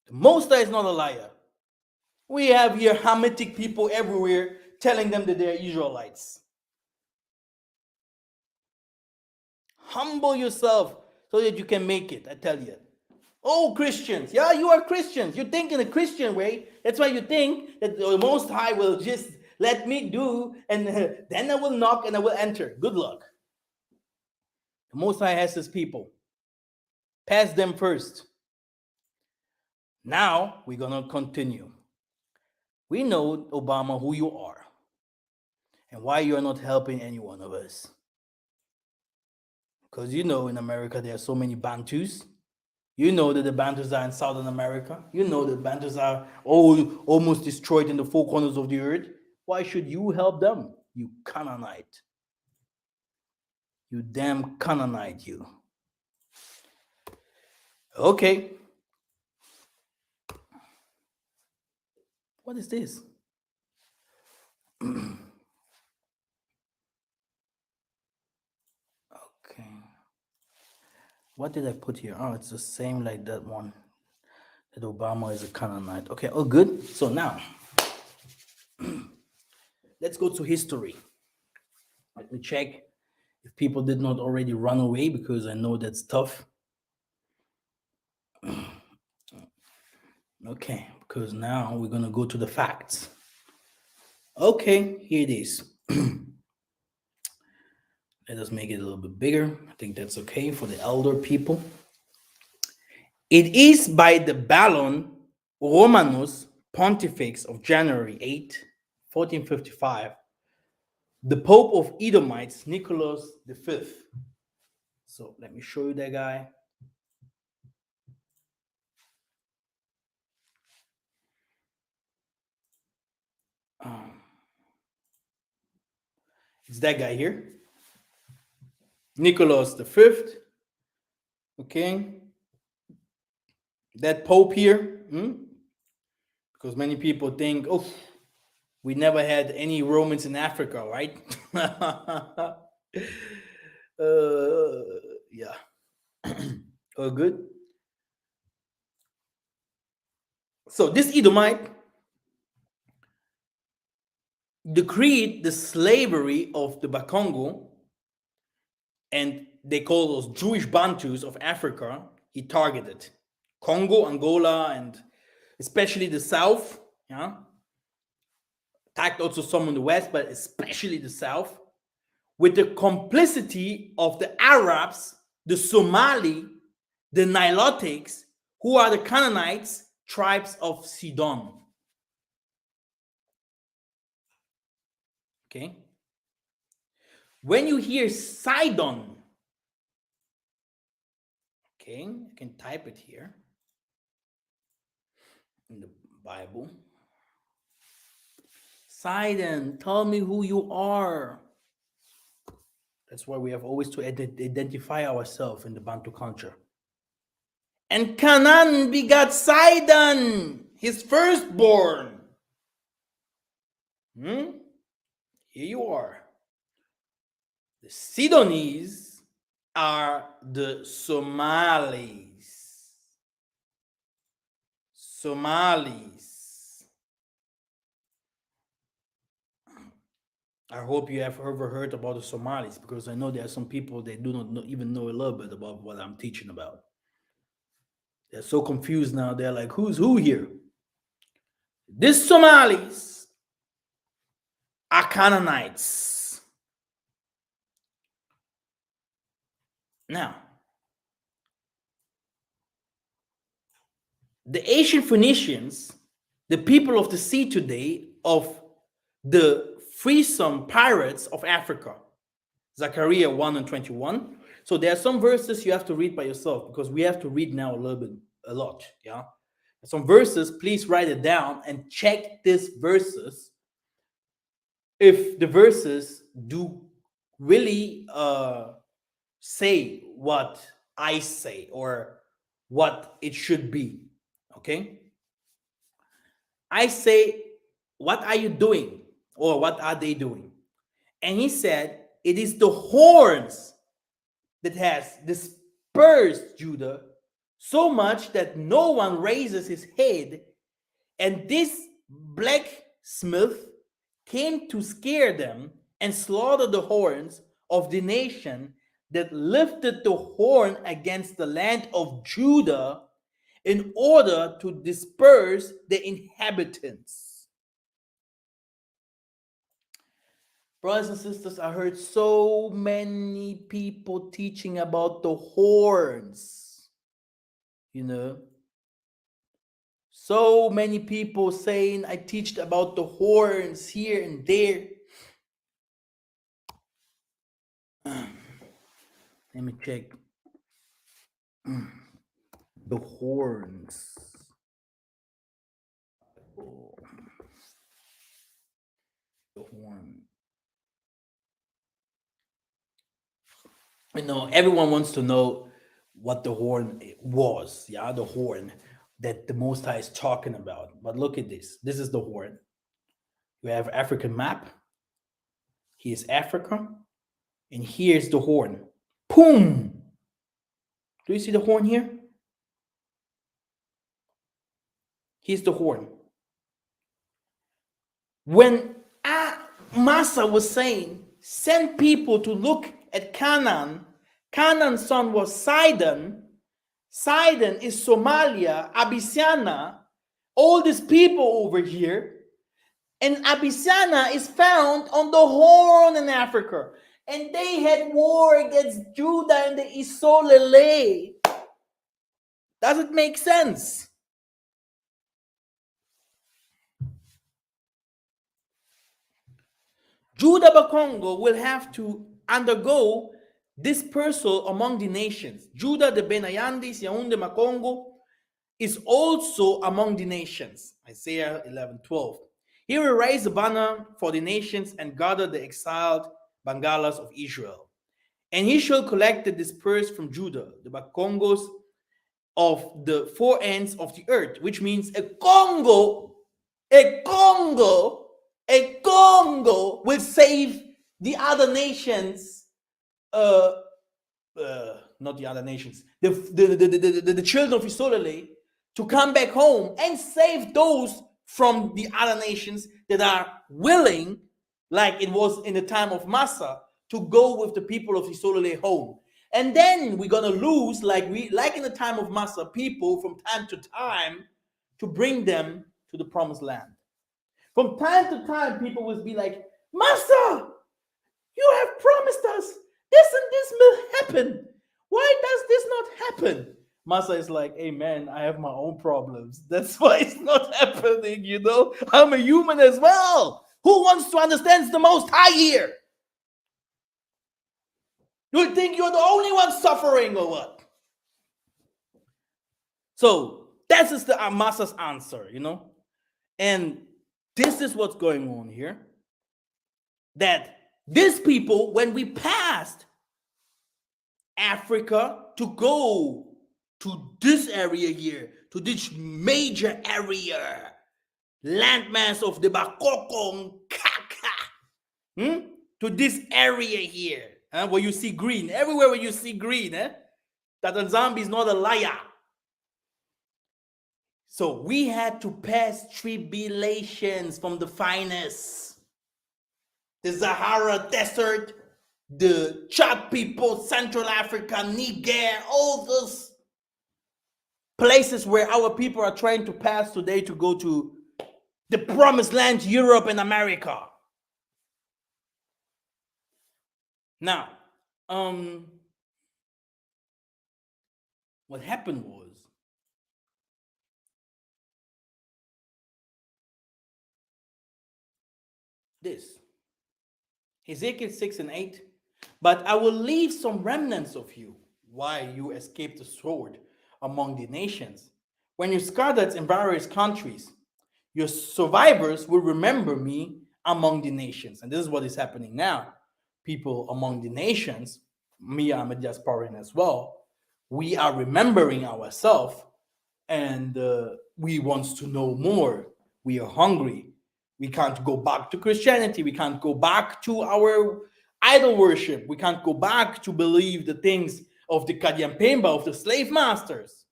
The Most High is not a liar. We have here Hamitic people everywhere telling them that they're Israelites. Humble yourself so that you can make it, I tell you. Oh, Christians. Yeah, you are Christians. You think in a Christian way. That's why you think that the Most High will just let me do, and then I will knock and I will enter. Good luck. The Most High has his people. Pass them first. Now, we're going to continue. We know, Obama, who you are and why you're not helping any one of us. Because you know in America there are so many Bantus. You know that the Bantus are in Southern America. You know that Bantus are almost destroyed in the four corners of the earth. Why should you help them, you Canaanite? You damn Canaanite, you. Okay. What is this? Okay. What did I put here? Oh, it's the same like that one. That Obama is a Canaanite. Okay, oh good. So now, let's go to history. Let me check if people did not already run away, because I know that's tough. Okay, because now we're going to go to the facts. Okay, here it is. Let us make it a little bit bigger. I think that's okay for the elder people. It is by the Ballon Romanus Pontifex of January 8, 1455, the Pope of Edomites, Nicholas V. So let me show you that guy. It's that guy here. Nicholas V. Okay. That Pope here. Because many people think, oh, we never had any Romans in Africa, right? Yeah. Oh, good. So this Edomite decreed the slavery of the Bakongo, and they call those Jewish Bantus of Africa. He targeted Congo, Angola, and especially the south. Yeah, attacked also some in the west, but especially the south, with the complicity of the Arabs, the Somali, the Nilotics, who are the Canaanites, tribes of Sidon. Okay. When you hear Sidon, okay, I can type it here in the Bible. Sidon, tell me who you are. That's why we have always to identify ourselves in the Bantu culture. And Canaan begat Sidon, his firstborn. Here you are. The Sidonese are the Somalis. I hope you have ever heard about the Somalis, because I know there are some people that do not even know a little bit about what I'm teaching about. They're so confused now. They're like, who's who here? These Somalis are Canaanites. Now, the ancient Phoenicians, the people of the sea today, of the freesome pirates of Africa, Zechariah 1 and 21. So there are some verses you have to read by yourself, because we have to read now a lot. Yeah, some verses, please write it down and check these verses if the verses do really say what I say or what it should be. Okay, I say, what are you doing, or what are they doing? And he said, it is the horns that has dispersed Judah so much that no one raises his head, and this blacksmith came to scare them and slaughter the horns of the nation that lifted the horn against the land of Judah in order to disperse the inhabitants. Brothers and sisters, I heard so many people teaching about the horns. You know, so many people saying, I teached about the horns here and there. Let me check. The horns. Oh. The horn. You know, everyone wants to know what the horn was. Yeah, the horn that the Most High is talking about. But look at this. This is the horn. You have African map. Here's Africa. And here's the horn. Boom! Do you see the horn here? Here's the horn. When Massa was saying, send people to look at Canaan, Canaan's son was Sidon. Sidon is Somalia, Abyssinia, all these people over here. And Abyssinia is found on the Horn in Africa. And they had war against Judah and the Isolele. Does it make sense? Judah Bakongo will have to undergo dispersal among the nations. Judah the Benayandis, Yaounde Makongo, is also among the nations. Isaiah 11:12. He will raise a banner for the nations and gather the exiled Bangalas of Israel. And he shall collect the dispersed from Judah, the Bakongos of the four ends of the earth, which means a Congo will save the other nations, not the other nations, the children of Isolele, to come back home and save those from the other nations that are willing, like it was in the time of Massa, to go with the people of Isolele home. And then we're gonna lose, like in the time of Massa, people from time to time to bring them to the promised land. From time to time, people would be like, Massa, you have promised us this and this will happen. Why does this not happen? Massa is like, hey man, I have my own problems. That's why it's not happening, you know? I'm a human as well. Who wants to understand the Most High here? You think you're the only one suffering or what? So that is the Massa's answer, you know? And this is what's going on here. That these people, when we passed Africa to go to this area here, to this major area, landmass of the Bakoko Kaka, to this area here, where you see green, everywhere where you see green, that a zombie is not a liar. So we had to pass tribulations from the finest. The Sahara Desert, the Chad people, Central Africa, Niger, all those places where our people are trying to pass today to go to the promised land, Europe and America. Now, what happened was, this. Ezekiel 6 and 8. But I will leave some remnants of you, why you escaped the sword among the nations. When you're scattered in various countries, your survivors will remember me among the nations. And this is what is happening now. People among the nations, me, I'm a diasporan as well, we are remembering ourselves, and we want to know more. We are hungry. We can't go back to Christianity. We can't go back to our idol worship. We can't go back to believe the things of the Kadiampemba, of the slave masters.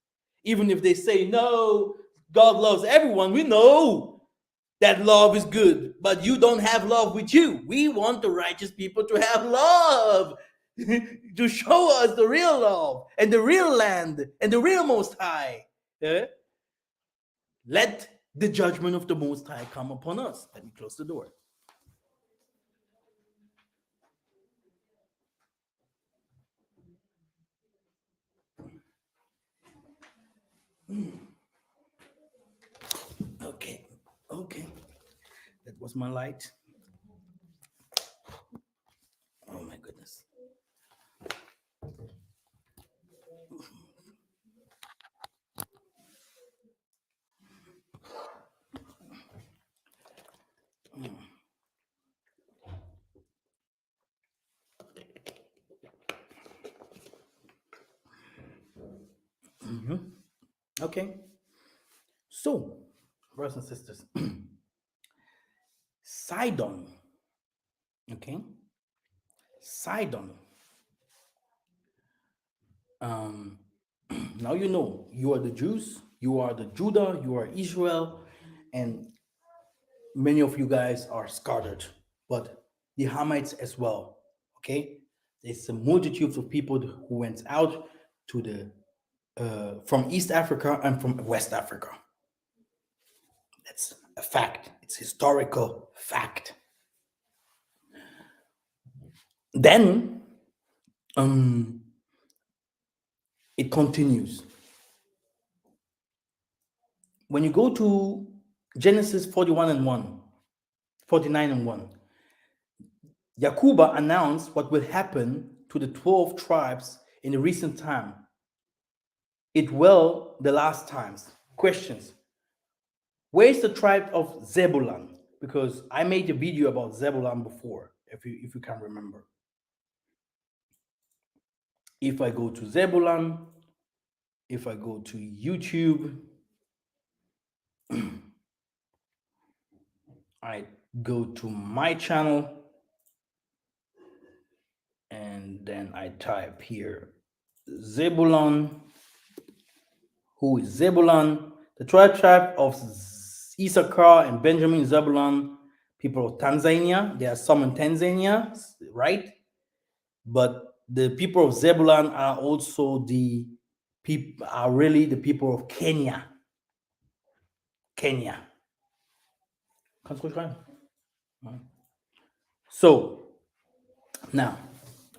Even if they say, no, God loves everyone, we know that love is good, but you don't have love with you. We want the righteous people to have love, to show us the real love and the real land and the real Most High. Let the judgment of the Most High come upon us. Let me close the door. Okay. That was my light. Oh my goodness. Okay. So, brothers and sisters, Sidon. Okay. Sidon. Now you know, you are the Jews, you are the Judah, you are Israel, and many of you guys are scattered, but the Hamites as well. Okay. There's a multitude of people who went out to the from East Africa and from West Africa. That's a fact. It's historical fact. Then it continues. When you go to Genesis 41 and 1, 49 and 1, Yakuba announced what will happen to the 12 tribes in the recent time. It will the last times. Questions. Where's the tribe of Zebulun? Because I made a video about Zebulun before, if you can remember. If I go to Zebulun, if I go to YouTube, I go to my channel, and then I type here Zebulun. Who is Zebulun? The tribe of Issachar and Benjamin, Zebulun, people of Tanzania. There are some in Tanzania, right? But the people of Zebulun are also the people, are really the people of Kenya. So now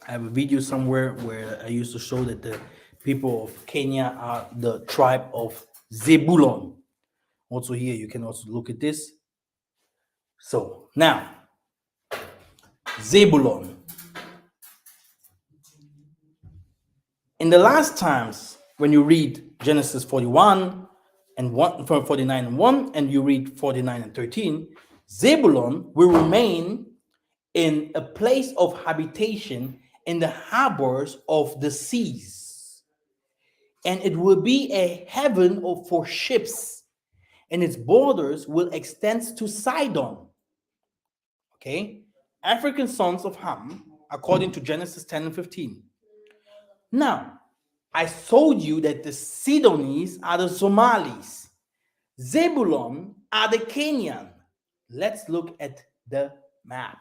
I have a video somewhere where I used to show that the people of Kenya are the tribe of Zebulun. Also here, you can also look at this. So now, Zebulun. In the last times, when you read Genesis 41 and 49 and 1, and you read 49 and 13, Zebulun will remain in a place of habitation in the harbors of the seas. And it will be a heaven for ships, and its borders will extend to Sidon. Okay? African sons of Ham, according to Genesis 10 and 15. Now, I told you that the Sidonians are the Somalis. Zebulun are the Canaan. Let's look at the map.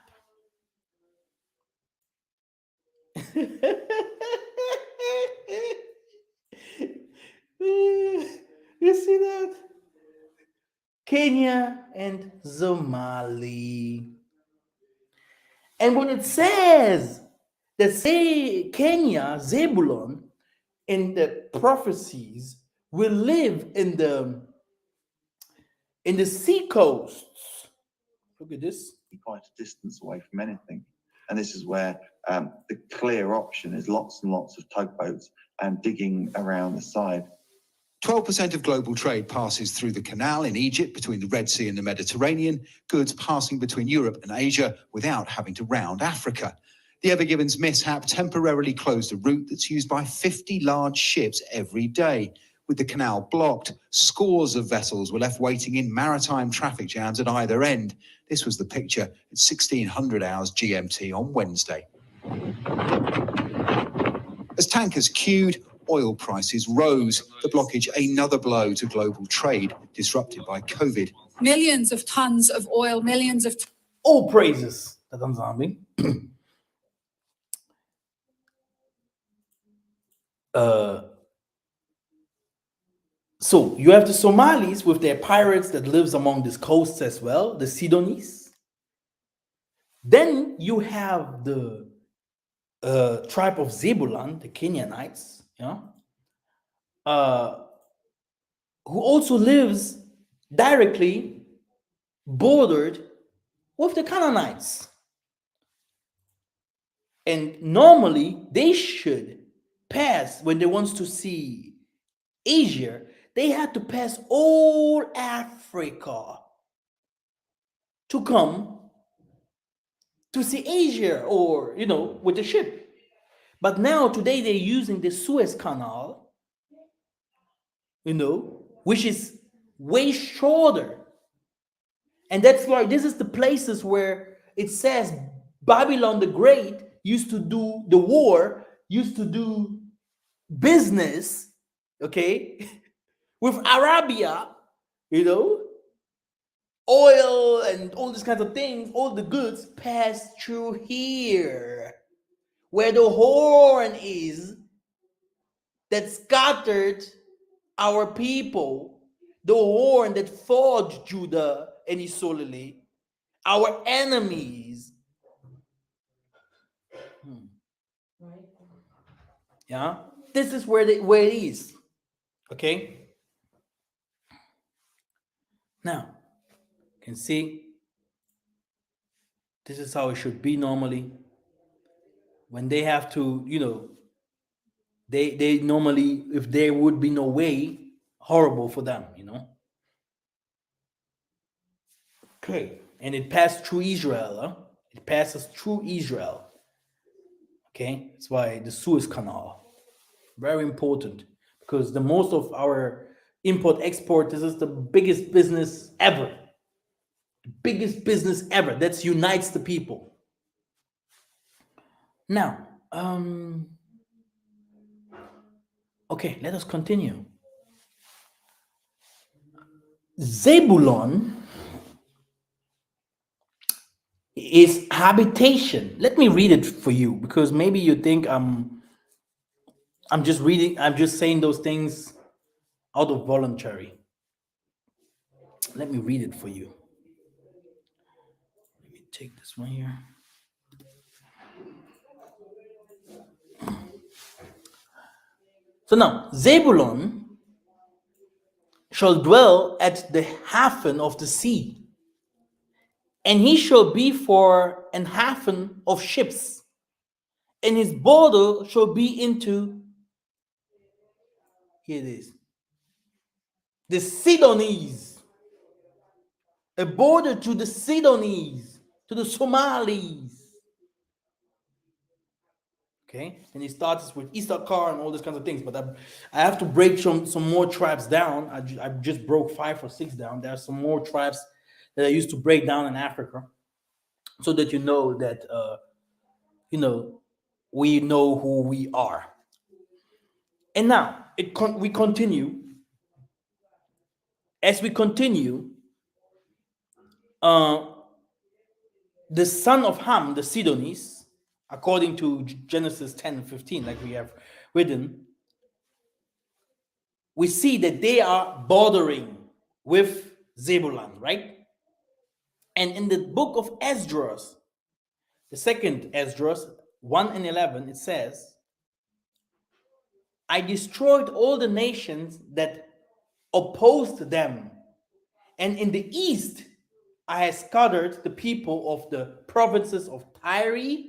You see that? Kenya and Somali. And when it says that say Kenya, Zebulun, in the prophecies will live in the sea coasts. Look at this. Quite a distance away from anything. And this is where the clear option is lots and lots of tugboats and digging around the side. 12% of global trade passes through the canal in Egypt between the Red Sea and the Mediterranean, goods passing between Europe and Asia without having to round Africa. The Ever Given's mishap temporarily closed a route that's used by 50 large ships every day. With the canal blocked, scores of vessels were left waiting in maritime traffic jams at either end. This was the picture at 1600 hours GMT on Wednesday. As tankers queued, oil prices rose. The blockage another blow to global trade, disrupted by COVID. Millions of tons of oil, millions of... All praises. Dat dan samen. So you have the Somalis with their pirates that lives among these coasts as well, the Sidonians. Then you have the tribe of Zebulun, the Canaanites, who also lives directly bordered with the Canaanites. And normally they should pass, when they want to see Asia, they had to pass all Africa to come to see Asia, or, with the ship. But now, today, they're using the Suez Canal, which is way shorter. And that's why this is the places where it says Babylon the Great used to do the war, used to do business, okay, with Arabia, oil and all these kinds of things, all the goods pass through here, where the horn is that scattered our people, the horn that forged Judah and Isolili, our enemies. Yeah, this is where it is. Okay. Now, you can see this is how it should be normally. When they have to, they normally, if there would be no way, horrible for them, Okay, and it passed through Israel. Huh? It passes through Israel. Okay, that's why the Suez Canal, very important, because the most of our import-export, this is the biggest business ever. The biggest business ever. That unites the people. Now, okay, let us continue. Zebulun is habitation. Let me read it for you, because maybe you think I'm just reading, I'm just saying those things out of voluntary. Let me read it for you. Let me take this one here. So now, Zebulun shall dwell at the haven of the sea, and he shall be for an haven of ships, and his border shall be into, here it is, the Sidonians, a border to the Sidonians, to the Somalis. Okay, and he starts with Issachar and all these kinds of things. But I have to break some more tribes down. I just broke 5 or 6 down. There are some more tribes that I used to break down in Africa, so that you know that we know who we are. And now we continue. As we continue, the son of Ham, the Sidonians, according to Genesis 10 and 15, like we have written, we see that they are bordering with Zebulun, right? And in the book of Esdras, the second Esdras, 1 and 11, it says, I destroyed all the nations that opposed them, and in the east I have scattered the people of the provinces of Tyre,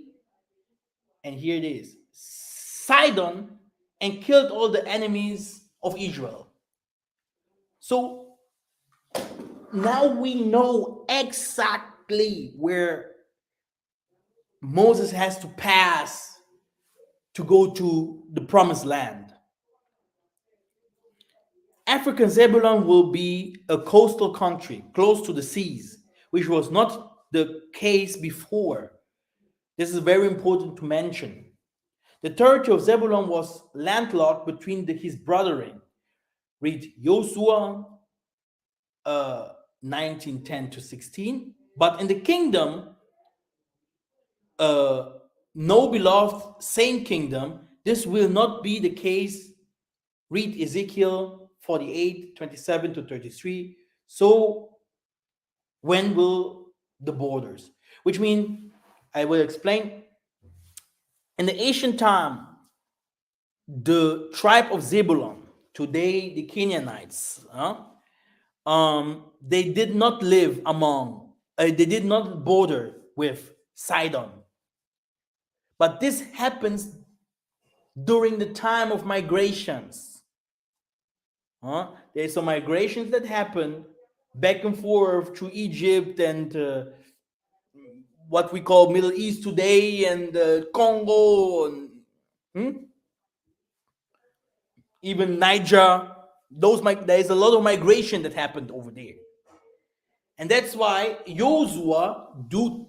and here it is, Sidon, and killed all the enemies of Israel. So now we know exactly where Moses has to pass to go to the promised land. African Zebulun will be a coastal country close to the seas, which was not the case before. This is very important to mention. The territory of Zebulun was landlocked between his brethren. Read Joshua 19:10 to 16. But in the kingdom, no beloved same kingdom, this will not be the case. Read Ezekiel 48:27 to 33. So when will the borders? Which means, I will explain. In the ancient time, the tribe of Zebulun, today the Canaanites, they did not live they did not border with Sidon. But this happens during the time of migrations. There's some migrations that happen back and forth to Egypt and what we call Middle East today, and Congo, and even Niger. There's a lot of migration that happened over there. And that's why Joshua,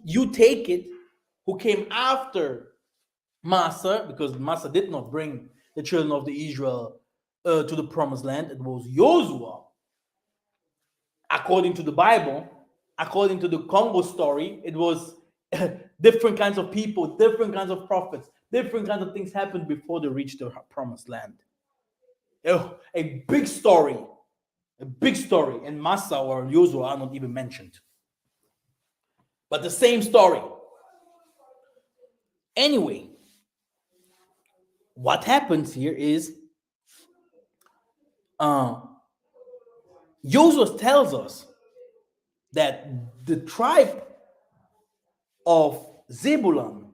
you take it, who came after Massa, because Massa did not bring the children of the Israel to the promised land. It was Joshua, according to the Bible, according to the Congo story. It was different kinds of people, different kinds of prophets, different kinds of things happened before they reached the promised land. A big story, and Massa or Joshua are not even mentioned. But the same story. Anyway, what happens here is Joshua tells us that the tribe of Zebulun,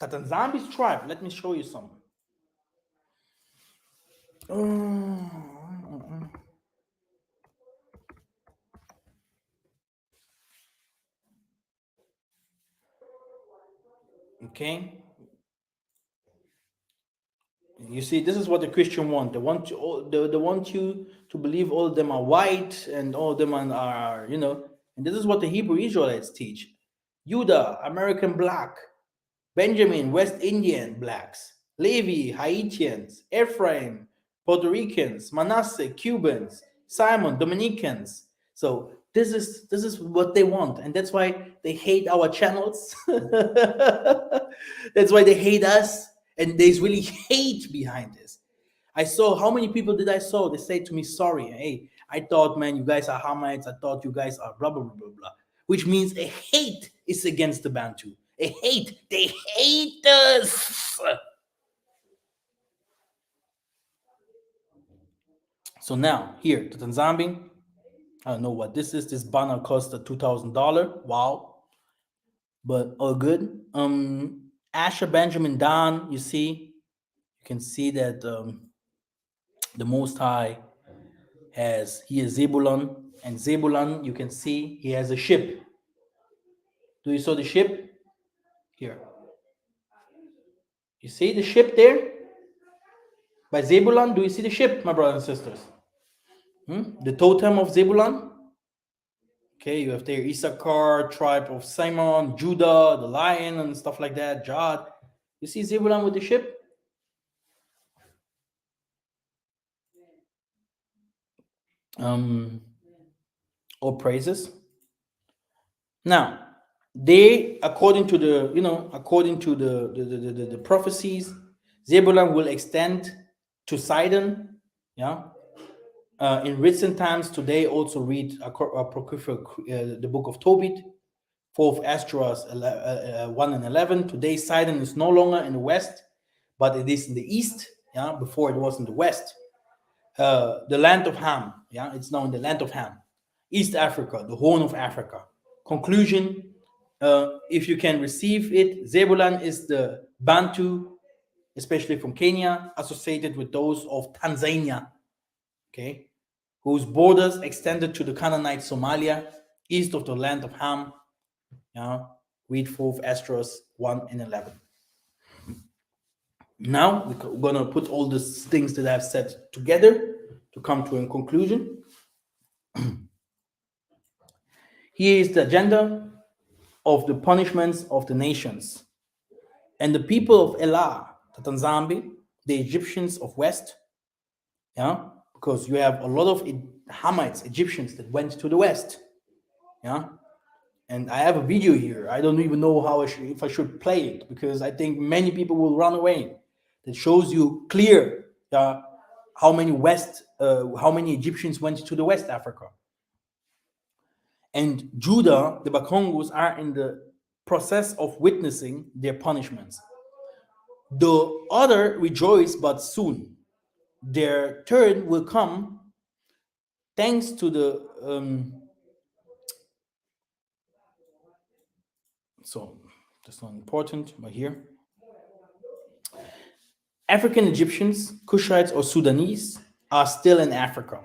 Tatanzambi's tribe, let me show you some. Okay. You see, this is what the Christian want. They want you to believe all of them are white and all of them are, and this is what the Hebrew Israelites teach. Judah, American black. Benjamin, West Indian blacks. Levi, Haitians. Ephraim, Puerto Ricans. Manasseh, Cubans. Simon, Dominicans. So this is what they want, and that's why they hate our channels. That's why they hate us, and there's really hate behind this. I saw, how many people did I saw? They say to me, sorry, hey, I thought, man, you guys are Hamites. I thought you guys are blah, blah, blah, blah, blah. Which means a hate is against the Bantu. A hate. They hate us. So now, here, the Tanzambi. I don't know what this is. This banner cost $2,000. Wow. But all good. Asher Benjamin Dan, you see, you can see that the Most High he is Zebulun, and Zebulun, you can see he has a ship. Do you saw the ship? Here. You see the ship there? By Zebulun, do you see the ship, my brothers and sisters? The totem of Zebulun. Okay, you have there Issachar, tribe of Simon, Judah, the lion, and stuff like that, Jad. You see Zebulun with the ship? All praises. Now, they, according to the prophecies, Zebulun will extend to Sidon. Yeah. In recent times, today also read Apocrypha, the book of Tobit, 4th Esdras 1 and 11. Today, Sidon is no longer in the west, but it is in the east. Yeah, before it was in the west. The land of Ham. Yeah, it's now in the land of Ham. East Africa, the Horn of Africa. Conclusion, if you can receive it, Zebulun is the Bantu, especially from Kenya, associated with those of Tanzania, okay, whose borders extended to the Canaanite Somalia, east of the land of Ham. Read 4th Esdras 1 and 11. Now we're going to put all these things that I've said together to come to a conclusion. Here is the agenda of the punishments of the nations. And the people of Elah, the Tanzambi, the Egyptians of West, because you have a lot of Hamites, Egyptians that went to the West. And I have a video here. I don't even know if I should play it, because I think many people will run away. That shows you clear how many Egyptians went to the West Africa. And Judah, the Bakongos, are in the process of witnessing their punishments. The other rejoice, but soon. Their turn will come thanks to the... so, that's not important, but here. African Egyptians, Cushites, or Sudanese are still in Africa.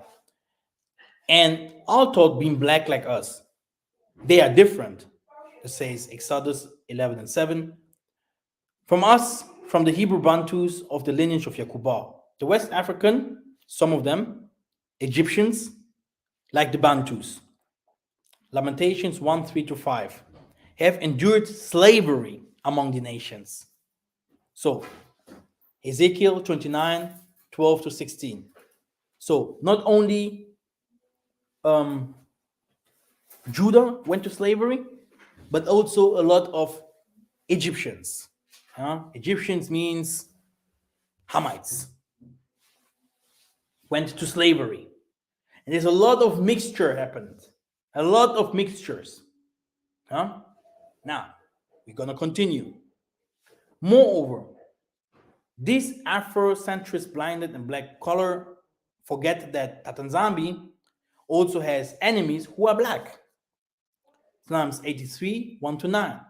And all thought being black like us. They are different. It says Exodus 11 and 7. From us, from the Hebrew Bantus of the lineage of Yaqubah. The West African, some of them, Egyptians, like the Bantus. Lamentations 1, 3-5. Have endured slavery among the nations. So, Ezekiel 29, 12-16. So, not only Judah went to slavery, but also a lot of Egyptians. Egyptians means Hamites. Went to slavery. And there's a lot of mixture happened. A lot of mixtures. Now, we're going to continue. Moreover, this Afrocentrist blinded and black color forget that Tanzania also has enemies who are black. Psalms 83, 1-9.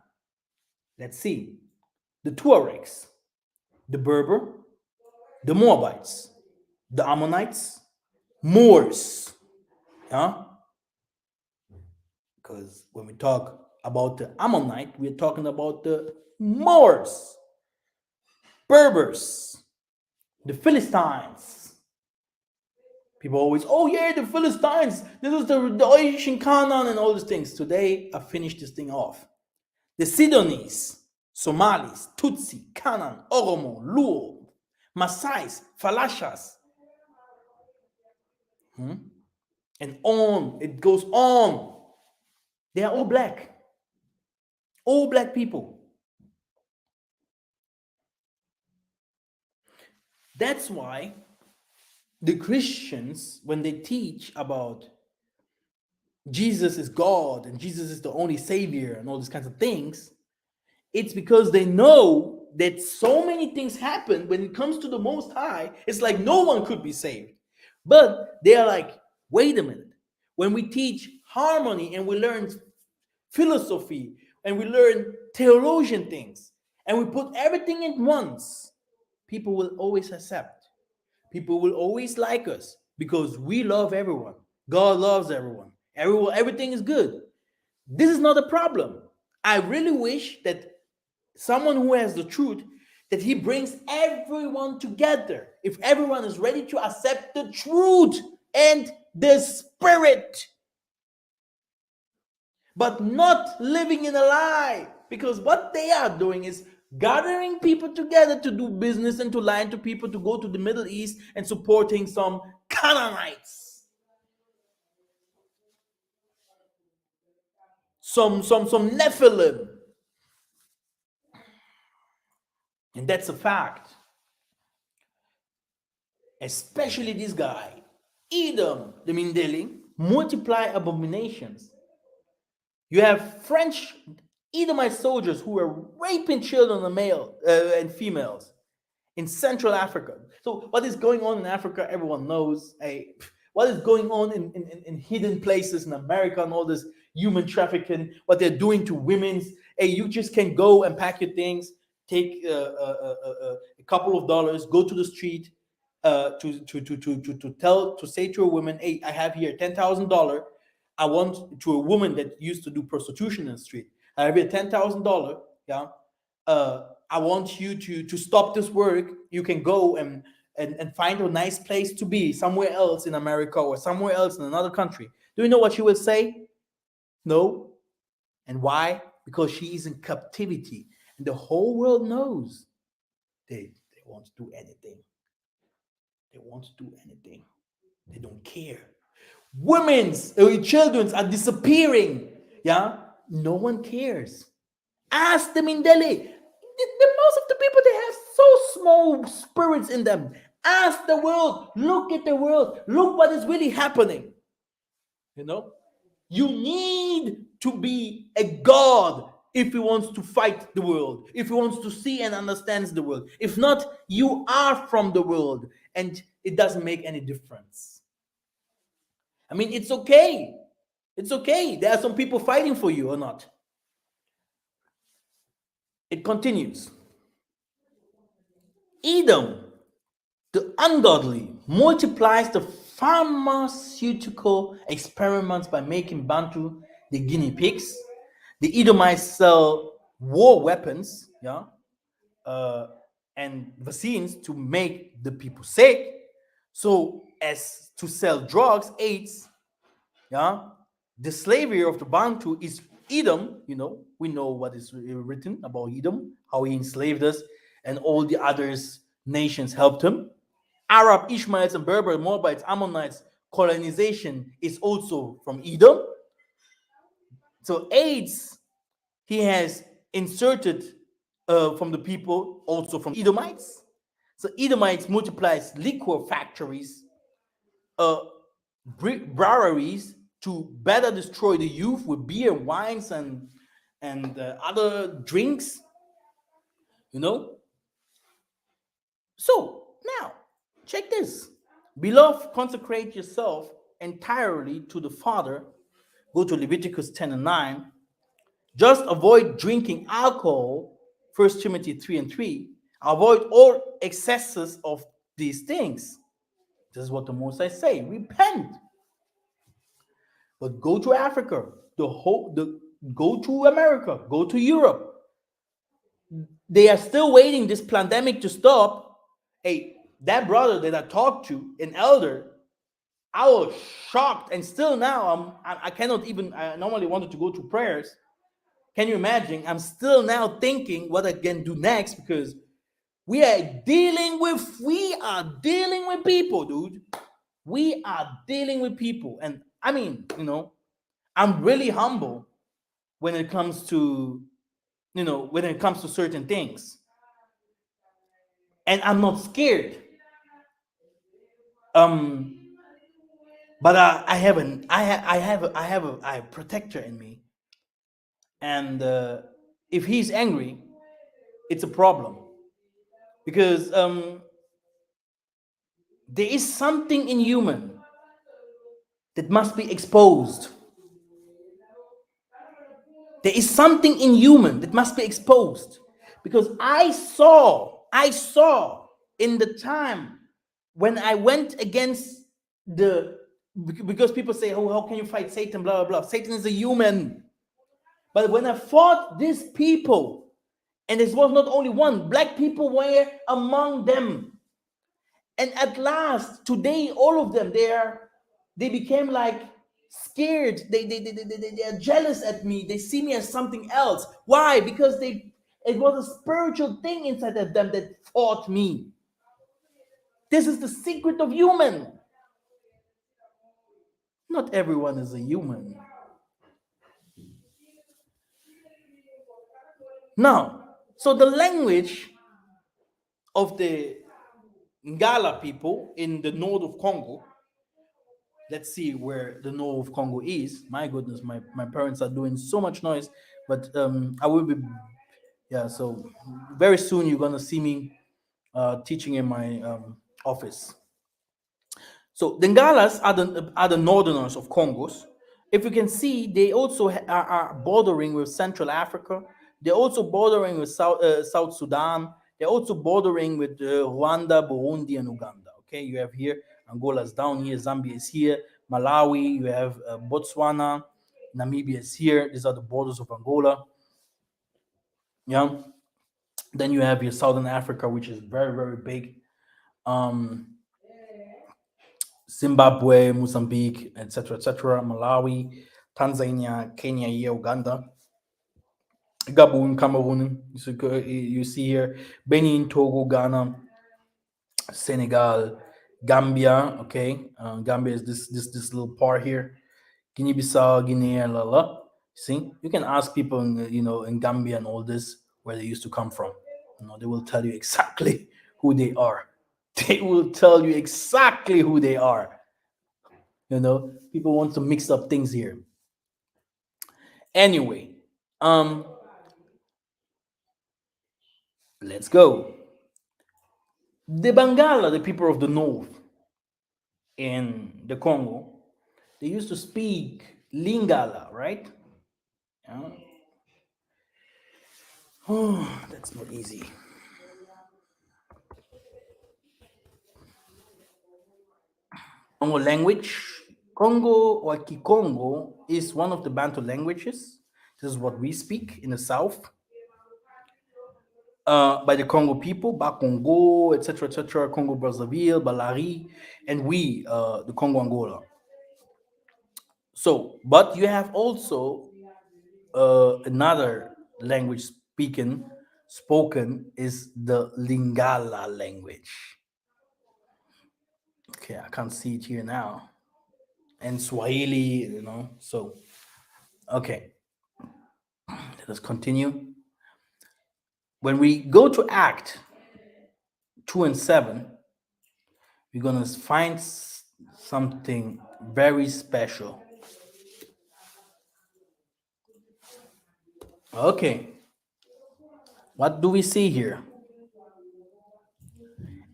Let's see. The Tuaregs, the Berber, the Moabites, the Ammonites, Moors. Because when we talk about the Ammonite, we're talking about the Moors, Berbers, the Philistines. People always, oh yeah, the Philistines, this is the Asian Canaan and all these things. Today, I finished this thing off. The Sidonese, Somalis, Tutsi, Canaan, Oromo, Luo, Maasais, Falashas. And on, it goes on. They are all black. All black people. That's why the Christians, when they teach about Jesus is God and Jesus is the only Savior and all these kinds of things, it's because they know that so many things happen when it comes to the Most High. It's like no one could be saved. But they are like, wait a minute. When we teach harmony and we learn philosophy and we learn theologian things and we put everything in once, people will always accept. People will always like us because we love everyone. God loves everyone. Everything is good. This is not a problem. I really wish that someone who has the truth, that he brings everyone together. If everyone is ready to accept the truth and the spirit, but not living in a lie. Because what they are doing is gathering people together to do business and to lie to people, to go to the Middle East and supporting some Canaanites, some Nephilim. And that's a fact. Especially this guy, Edom, the Mindeli, multiply abominations. You have French Edomite soldiers who were raping children and male and females in Central Africa. So what is going on in Africa, everyone knows. What is going on in hidden places in America and all this human trafficking, what they're doing to women. You just can go and pack your things, take a couple of dollars, go to the street to say to a woman, hey, I have here $10,000. I want, to a woman that used to do prostitution in the street, I have here $10,000. Yeah. I want you to stop this work. You can go and find a nice place to be somewhere else in America or somewhere else in another country. Do you know what she will say? No. And why? Because she is in captivity. And the whole world knows they won't do anything. They won't do anything. They don't care. Women's children are disappearing. Yeah. No one cares. Ask them in Delhi. Most of the people, they have so small spirits in them. Ask the world. Look at the world. Look what is really happening. You know, you need to be a god if he wants to fight the world, if he wants to see and understands the world. If not, you are from the world, and it doesn't make any difference. I mean, it's okay. It's okay. There are some people fighting for you or not. It continues. Edom, the ungodly, multiplies the pharmaceutical experiments by making Bantu the guinea pigs. The Edomites sell war weapons, yeah, and vaccines to make the people sick, so as to sell drugs, AIDS, yeah. The slavery of the Bantu is Edom. You know, we know what is written about Edom, how he enslaved us, and all the others nations helped him. Arab, Ishmaelites and Berbers, Moabites, Ammonites, colonization is also from Edom. So AIDS, he has inserted from the people, also from Edomites. So Edomites multiplies liquor factories, breweries to better destroy the youth with beer, wines, and other drinks. You know. So now, check this. Beloved, consecrate yourself entirely to the Father. Go to Leviticus 10 and 9. Just avoid drinking alcohol, 1 Timothy 3 and 3. Avoid all excesses of these things. This is what the Most High say. Repent. But go to Africa, go to America, go to Europe. They are still waiting this pandemic to stop. Hey, that brother that I talked to, an elder, I was shocked, and still now I cannot even. I normally wanted to go to prayers. Can you imagine? I'm still now thinking what I can do next, because we are dealing with people, dude. We are dealing with people, and I mean, you know, I'm really humble when it comes to, you know, when it comes to certain things, and I'm not scared. But I have a protector in me, and if he's angry, it's a problem, because there is something in human that must be exposed. There is something in human that must be exposed, because I saw in the time when I went against because people say, oh, how can you fight Satan, blah blah blah. Satan is a human. But when I fought these people And this was not only one, black people were among them. And at last, today, all of them, they became like scared. They are jealous at me. They see me as something else. Why? Because it was a spiritual thing inside of them that fought me. This is the secret of human. Not everyone is a human. Now, so the language of the Ngala people in the north of Congo. Let's see where the north of Congo is. My goodness, my parents are doing so much noise, but I will be, yeah, so very soon you're gonna see me teaching in my office. So the Ngalas are the northerners of Congos. If you can see, they also are bordering with Central Africa. They're also bordering with South Sudan. They're also bordering with Rwanda, Burundi, and Uganda. Okay, you have here Angola's down here, Zambia is here, Malawi, you have Botswana, Namibia is here. These are the borders of Angola. Yeah. Then you have your Southern Africa, which is very, very big. Zimbabwe, Mozambique, etc., Malawi, Tanzania, Kenya, Uganda, Gabon, Cameroon. You see here Benin, Togo, Ghana, Senegal, Gambia. Okay, Gambia is this little part here. Guinea-Bissau, Guinea, See, you can ask people in Gambia and all this where they used to come from. They will tell you exactly who they are. They will tell you exactly who they are. People want to mix up things here. Anyway, let's go. The Bangala, the people of the north in the Congo, they used to speak Lingala, right? Yeah. Oh, that's not easy. Congo language. Congo or Kikongo is one of the Bantu languages. This is what we speak in the south. By the Congo people, Bakongo, etc., Congo Brazzaville, Balari, and we, the Congo Angola. So, but you have also another language spoken is the Lingala language. Okay, I can't see it here now. And Swahili, so, okay. Let us continue. When we go to Act 2 and 7, we're going to find something very special. Okay. What do we see here?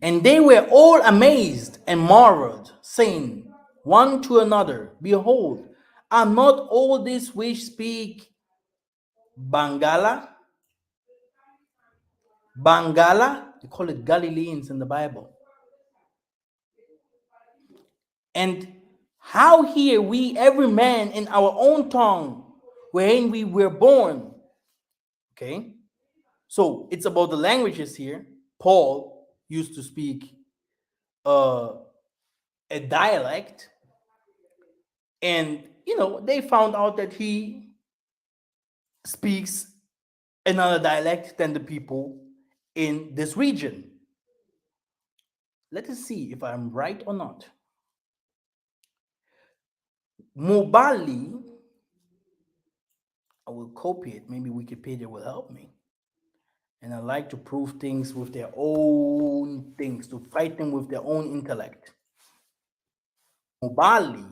And they were all amazed and marveled, saying one to another, Behold, are not all these which speak Bangala? Bangala, they call it Galileans in the Bible. And how hear we every man in our own tongue wherein we were born? Okay, so it's about the languages here. Paul used to speak a dialect, and they found out that he speaks another dialect than the people in this region. Let us see if I'm right or not. Mobali, I will copy it. Maybe Wikipedia will help me. And I like to prove things with their own things, to fight them with their own intellect. Mobali.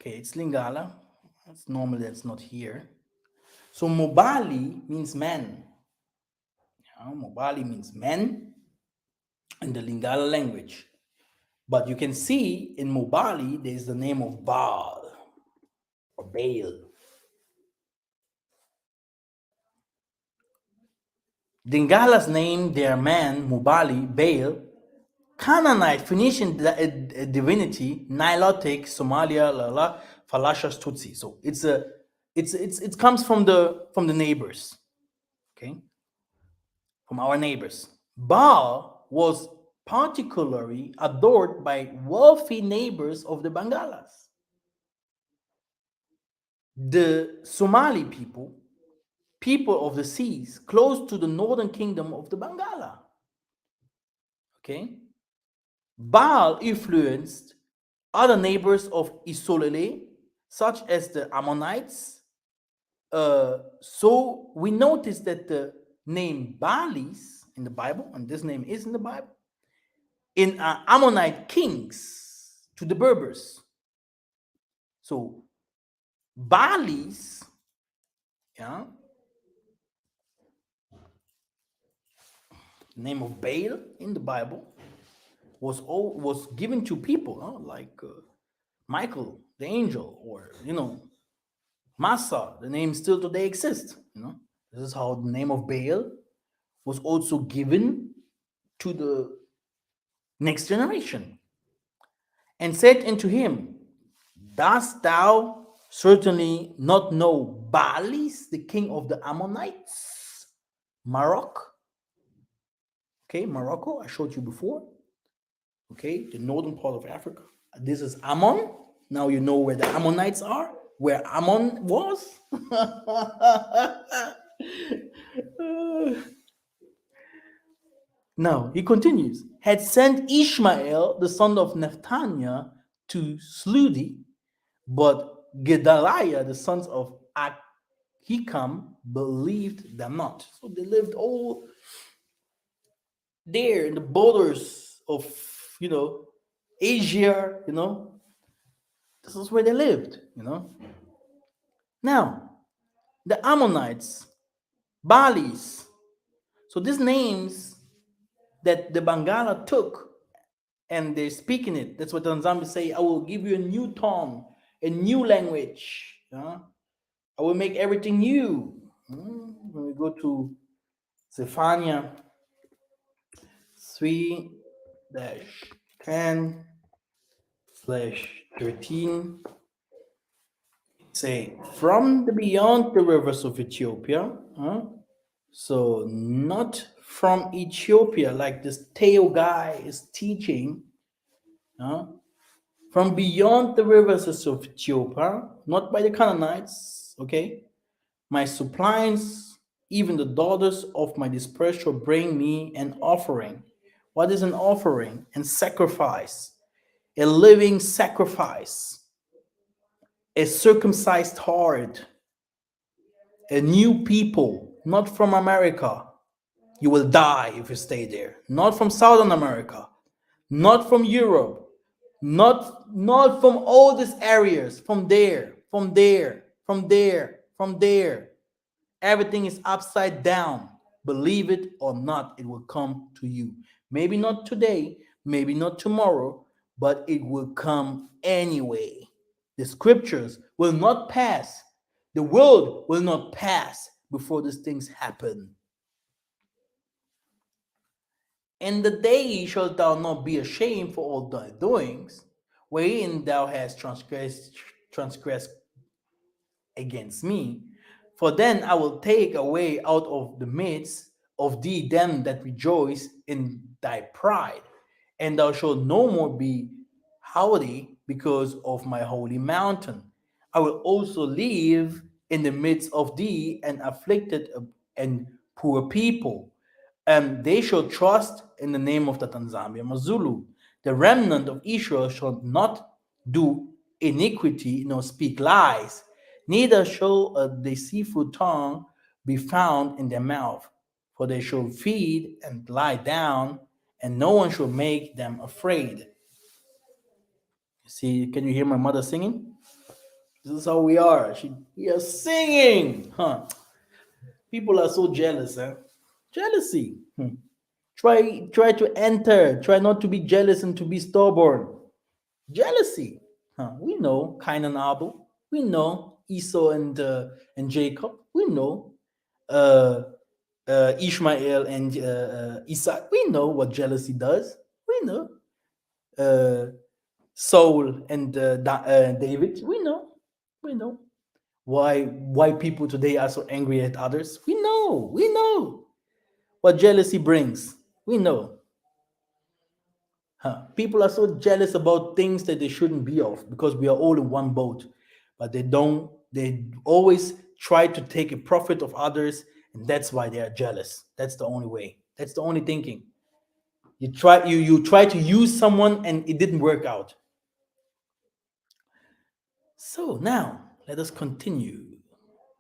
Okay, it's Lingala. That's normally that's not here. So Mobali means man. Mobali means men in the Lingala language. But you can see in Mobali, there's the name of Baal or Baal. Dingala's name their man, Mobali, Baal, Canaanite, Phoenician divinity, Nilotic, Somalia, Falasha's Tutsi. So it comes from the neighbors, okay, from our neighbors. Baal was particularly adored by wealthy neighbors of the Bangalas. The Somali people of the seas, close to the northern kingdom of the Bangala. Okay? Baal influenced other neighbors of Isolele, such as the Ammonites. So we notice that the name Baalis in the Bible, and this name is in the Bible, in Ammonite kings to the Berbers. So Baalis, yeah, the name of Baal in the Bible was given to people like Michael, the angel, or Massa. The name still today exists. This is how the name of Baal was also given to the next generation, and said unto him, "Dost thou certainly not know Baalis, the king of the Ammonites, Morocco?" Okay, Morocco, I showed you before. Okay, the northern part of Africa. This is Ammon. Now you know where the Ammonites are, where Ammon was. Now he continues, had sent Ishmael, the son of Nephthaniah, to slew thee, but Gedaliah, the sons of Ahikam, believed them not. So they lived all there in the borders of Asia. This is where they lived. Now the Ammonites, Baalis. So these names that the Bangala took, and they're speaking it. That's what the Tanzania say. I will give you a new tongue, a new language. I will make everything new. When we go to Zephaniah 3-10/13, say, from the beyond the rivers of Ethiopia, so not from Ethiopia, like this Theo guy is teaching, from beyond the rivers of Ethiopia, not by the Canaanites, okay? My suppliants, even the daughters of my dispersal, bring me an offering. What is an offering? And sacrifice, a living sacrifice, a circumcised heart, a new people, not from America. You will die if you stay there. Not from Southern America, not from Europe, not from all these areas, from there. Everything is upside down. Believe it or not, it will come to you. Maybe not today, maybe not tomorrow, but it will come anyway. The scriptures will not pass. The world will not pass before these things happen. In the day shalt thou not be ashamed for all thy doings, wherein thou hast transgressed against me. For then I will take away out of the midst of thee them that rejoice in thy pride, and thou shalt no more be haughty because of my holy mountain. I will also live in the midst of thee, an afflicted and poor people. And they shall trust in the name of the Tanzania Mazulu. The remnant of Israel shall not do iniquity nor speak lies, neither shall a deceitful tongue be found in their mouth. For they shall feed and lie down, and no one shall make them afraid. See, can you hear my mother singing? This is how we are. We are singing. People are so jealous, huh? Jealousy. Try to enter. Try not to be jealous and to be stubborn. Jealousy. We know Cain and Abel. We know Esau and Jacob. We know Ishmael and Isaac. We know what jealousy does. We know Saul and David. We know. We know. Why people today are so angry at others? We know. We know. What jealousy brings. We know. People are so jealous about things that they shouldn't be of because we are all in one boat. But they always try to take a profit of others, and that's why they are jealous. That's the only way. That's the only thinking. You try to use someone and it didn't work out. So now let us continue.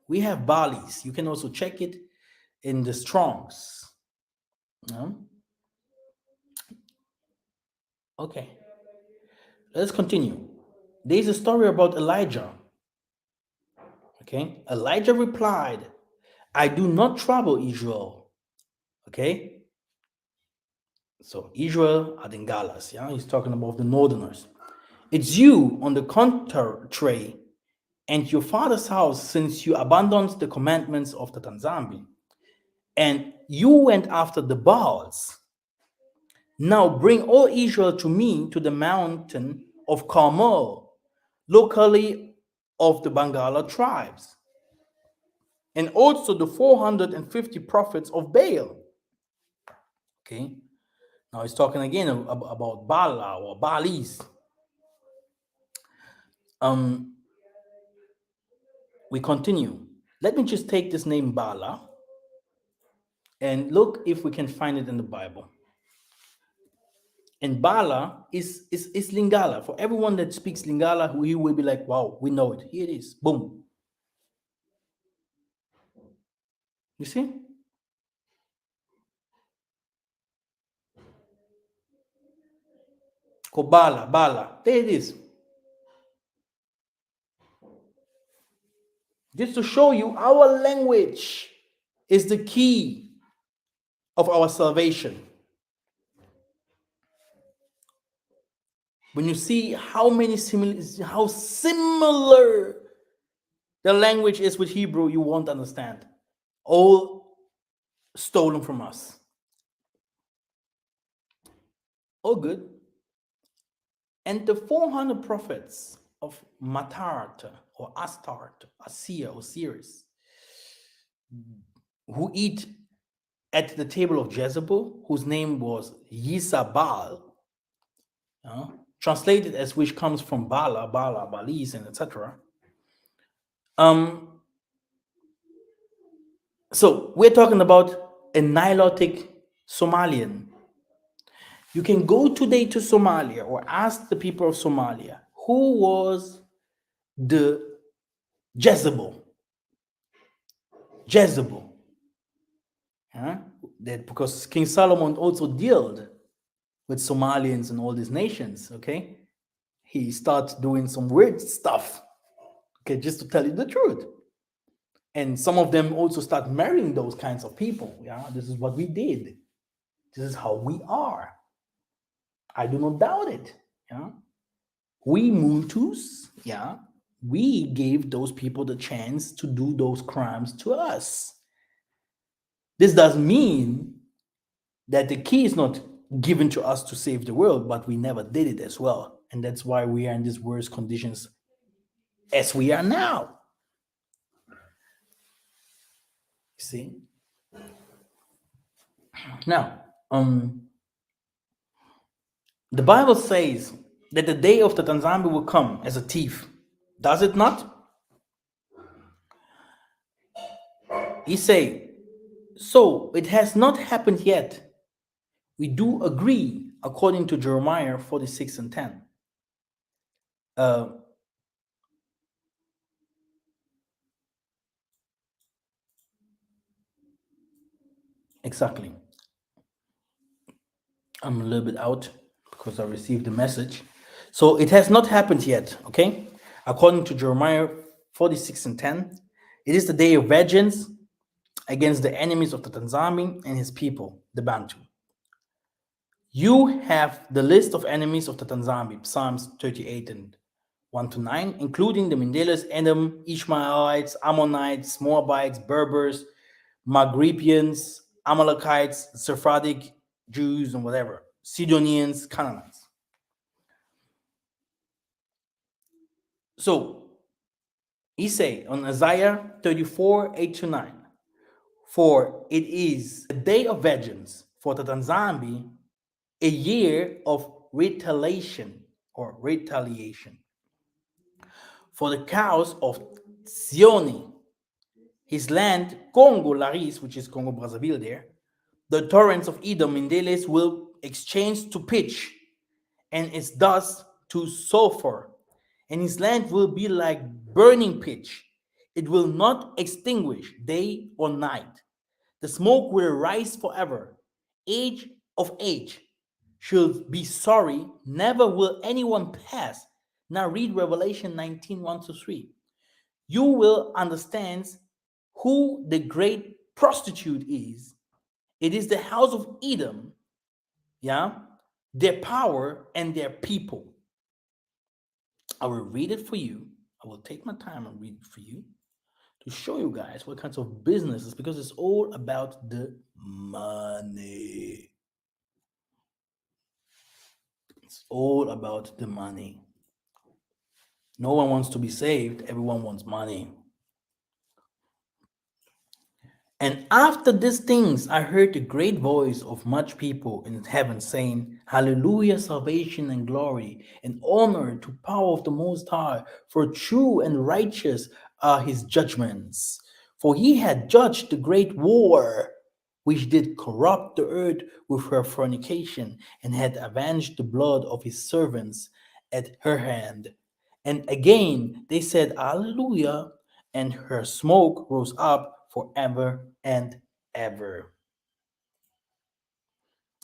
We have Balis. You can also check it in the Strongs. No? Okay. Let's continue. There's a story about Elijah. Okay. Elijah replied, I do not trouble Israel. Okay. So Israel are the Galas. Yeah. He's talking about the northerners. It's you, on the contrary, and your father's house, since you abandoned the commandments of the Tanzambi, and you went after the Baals. Now bring all Israel to me to the mountain of Carmel, locally of the Bangala tribes, and also the 450 prophets of Baal. Okay, now he's talking again about Bala or Baalis. We continue. Let me just take this name Bala and look if we can find it in the Bible. And Bala is Lingala. For everyone that speaks Lingala, we will be like, wow, we know it. Here it is. Boom. You see? Kobala, Bala. There it is. Just to show you, our language is the key of our salvation. When you see how similar the language is with Hebrew, you won't understand. All stolen from us. All good. And the 400 prophets of Matart or Astart, Asir, Osiris, who eat at the table of Jezebel, whose name was Yisabal, translated as which comes from Bala, Balis, and etc. So we're talking about a Nilotic Somalian. You can go today to Somalia or ask the people of Somalia, who was the Jezebel? That because King Solomon also dealt with Somalians and all these nations, okay? He starts doing some weird stuff, okay, just to tell you the truth. And some of them also start marrying those kinds of people. Yeah, this is what we did. This is how we are. I do not doubt it. Yeah, we Muntu, yeah, we gave those people the chance to do those crimes to us. This doesn't mean that the key is not given to us to save the world, but we never did it as well. And that's why we are in these worst conditions as we are now. You see? Now, the Bible says that the day of the Tanzambi will come as a thief. Does it not? He say, so it has not happened yet. We do agree, according to Jeremiah 46 and 10. Exactly. I'm a little bit out because I received the message. So it has not happened yet, okay? According to Jeremiah 46 and 10, it is the day of vengeance against the enemies of the Tanzami and his people, the Bantu. You have the list of enemies of the Tanzami, Psalms 38 and 1 to 9, including the Mindelas, Edom, Ishmaelites, Ammonites, Moabites, Berbers, Maghrebians, Amalekites, Sephardic Jews, and whatever, Sidonians, Canaanites. So He say on Isaiah 34, 8-9, for it is a day of vengeance for the Tanzambi, a year of retaliation or retaliation. For the cows of Sioni, his land, Congo Laris, which is Congo Brazzaville there, the torrents of Edom in Deles will exchange to pitch, and its dust to sulfur, and his land will be like burning pitch. It will not extinguish day or night. The smoke will rise forever. Age of age should be sorry, never will anyone pass. Now read Revelation 19, 1-3. You will understand who the great prostitute is. It is the house of Edom, yeah, their power and their people. I will read it for you. I will take my time and read it for you to show you guys what kinds of businesses, because it's all about the money. It's all about the money. No one wants to be saved, everyone wants money. And after these things, I heard the great voice of much people in heaven saying, Hallelujah, salvation and glory and honor to power of the Most High, for true and righteous are his judgments. For he had judged the great war, which did corrupt the earth with her fornication, and had avenged the blood of his servants at her hand. And again they said, Hallelujah, and her smoke rose up forever and ever.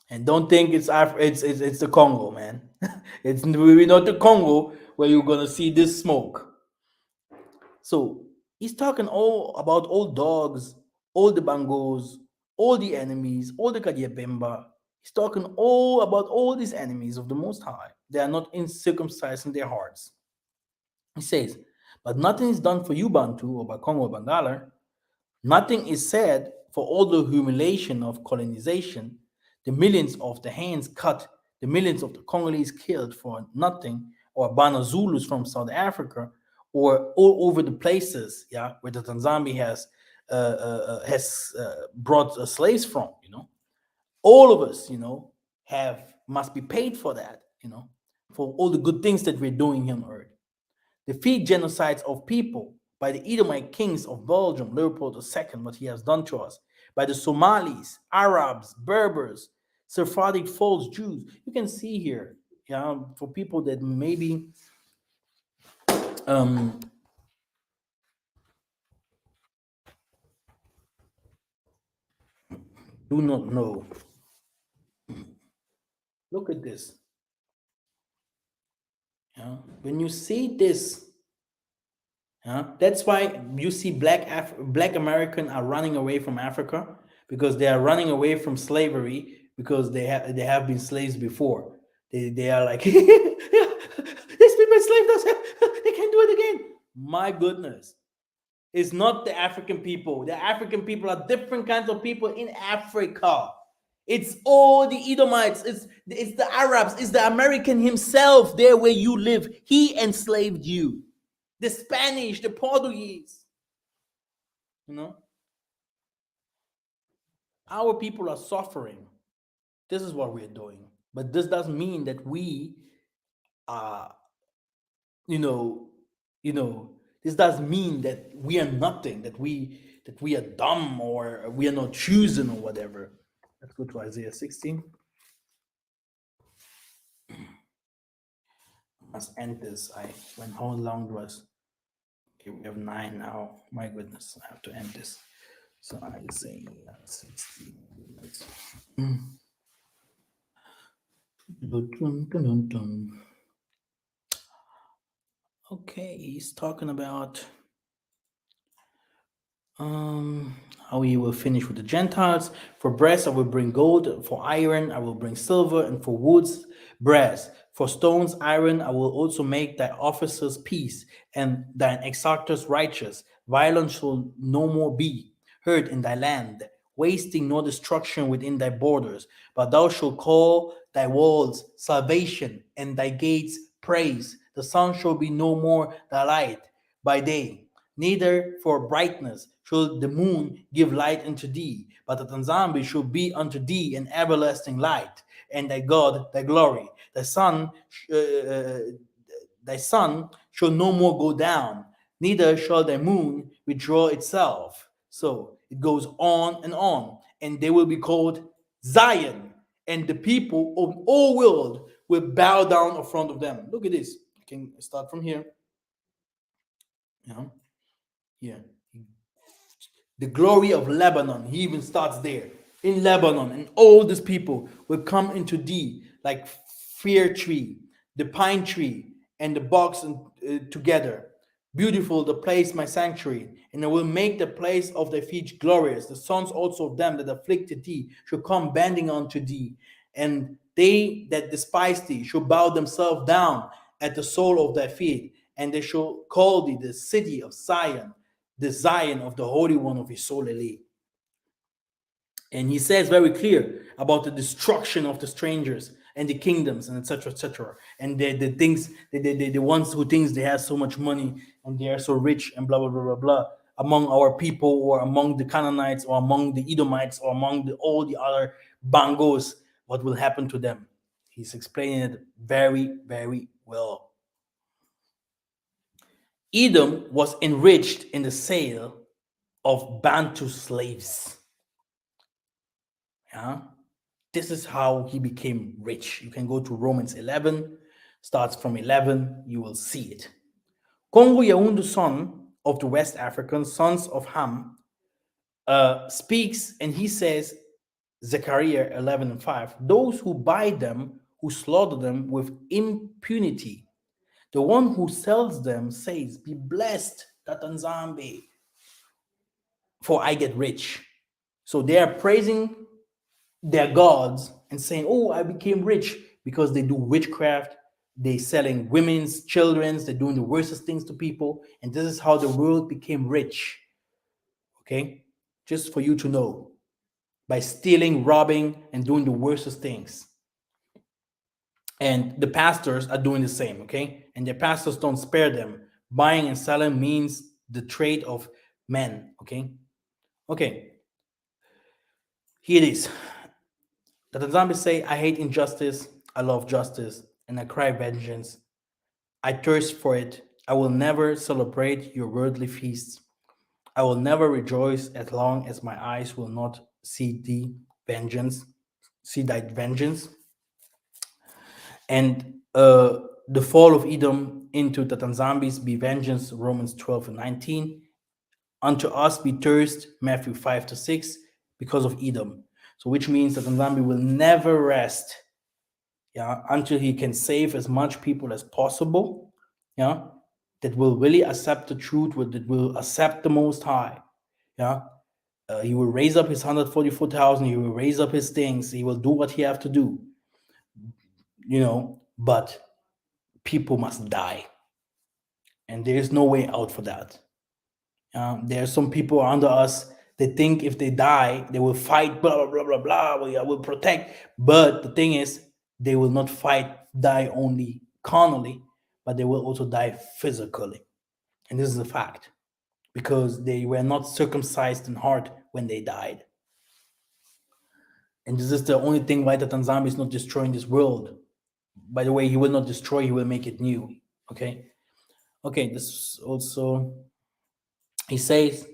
And don't think it's it's the Congo, man. It's really not the Congo where you're gonna see this smoke. So he's talking all about all dogs, all the bangos, all the enemies, all the Kadiabemba. He's talking all about all these enemies of the Most High. They are not uncircumcised in their hearts. He says, but nothing is done for you, Bantu, or Bakongo or Bangala. Nothing is said for all the humiliation of colonization, the millions of the hands cut, the millions of the Congolese killed for nothing, or Bana Zulus from South Africa, or all over the places, yeah, where the Tanzania has brought slaves from. All of us, must be paid for that, for all the good things that we're doing here on earth. The feed genocides of people by the Edomite kings of Belgium, Leopold II, what he has done to us, by the Somalis, Arabs, Berbers, Sephardic false Jews. You can see here, for people that maybe do not know. Look at this. When you see this, that's why you see black American are running away from Africa, because they are running away from slavery, because they have been slaves before. They are like, these people enslaved us. They can't do it again. My goodness. It's not the African people. The African people are different kinds of people in Africa. It's all the Edomites. It's the Arabs. It's the American himself there where you live. He enslaved you. The Spanish, the Portuguese. Our people are suffering. This is what we're doing. But this doesn't mean that we are, this doesn't mean that we are nothing, that we are dumb, or we are not chosen, or whatever. Let's go to Isaiah 16. I must end this. How long was? Okay, we have 9 now. My goodness, I have to end this. So Isaiah 16. Okay, he's talking about how he will finish with the Gentiles. For brass I will bring gold, for iron I will bring silver, and for woods brass. For stones iron I will also make thy officers peace, and thine exalters righteous. Violence shall no more be heard in thy land, wasting nor destruction within thy borders. But thou shalt call thy walls salvation, and thy gates praise. The sun shall be no more thy light by day, neither for brightness shall the moon give light unto thee, but the Tanzambi shall be unto thee an everlasting light, and thy God thy glory. Thy sun shall no more go down, neither shall thy moon withdraw itself. So it goes on, and they will be called Zion, and the people of all world will bow down in front of them. Look at this. I can start from here. Here. The glory of Lebanon, he even starts there. In Lebanon, and all these people will come into thee like fir tree, the pine tree, and the box together. Beautiful the place, my sanctuary, and I will make the place of thy feet glorious. The sons also of them that afflicted thee shall come bending unto thee, and they that despise thee shall bow themselves down at the sole of thy feet, and they shall call thee the city of Zion, the Zion of the Holy One of Israel. And he says very clear about the destruction of the strangers and the kingdoms and etc. And the things, the ones who thinks they have so much money and they are so rich and blah blah blah blah blah among our people, or among the Canaanites, or among the Edomites, or among all the other bangos, what will happen to them? He's explaining it very, very well. Edom was enriched in the sale of Bantu slaves. Yeah, this is how he became rich. You can go to Romans 11, starts from 11, you will see it. Congo Yaoundu, son of the West Africans, sons of Ham, speaks, and he says, Zechariah 11:5, those who buy them, who slaughter them with impunity. The one who sells them says, be blessed, Tatanzambe, for I get rich. So they are praising their gods and saying, oh, I became rich, because they do witchcraft, they selling women's children's, they're doing the worstest things to people, and this is how the world became rich. Okay, just for you to know, by stealing, robbing, and doing the worstest things. And the pastors are doing the same. Okay, and the pastors don't spare them. Buying and selling means the trade of men. Okay, here it is. The Tanzanians say, I hate injustice, I love justice, and I cry vengeance. I thirst for it. I will never celebrate your worldly feasts. I will never rejoice as long as my eyes will not see thy vengeance. And the fall of Edom into the Tanzambis be vengeance, Romans 12:19. Unto us be thirst, Matthew 5-6, because of Edom. So which means that Tanzambi will never rest, until he can save as much people as possible, that will really accept the truth, that will accept the Most High. He will raise up his 144,000, he will raise up his things, he will do what he have to do, but people must die. And there is no way out for that. There are some people under us, they think if they die, they will fight, blah, blah, blah, blah, blah, we will protect. But the thing is, they will not die only carnally, but they will also die physically. And this is a fact, because they were not circumcised in heart when they died. And this is the only thing why the Tanzania is not destroying this world. By the way, he will not destroy, he will make it new. Okay, this also, he says,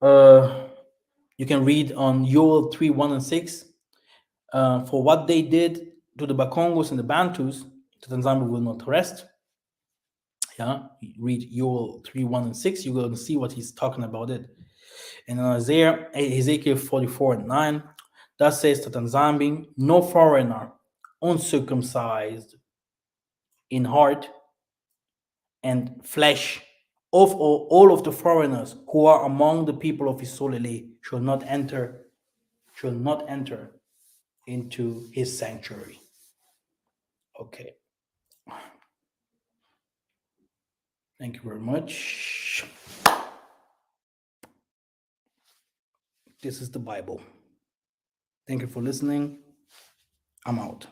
you can read on Yoel 3:1-6. For what they did to the Bakongos and the Bantus, the Tanzania will not rest. Read Yoel 3:1-6. You're going to see what he's talking about it. And in Ezekiel 44:9, that says to Tanzania, no foreigner, uncircumcised in heart and flesh, of all of the foreigners who are among the people of Israel shall not enter into his sanctuary. Okay. Thank you very much. This is the Bible. Thank you for listening. I'm out.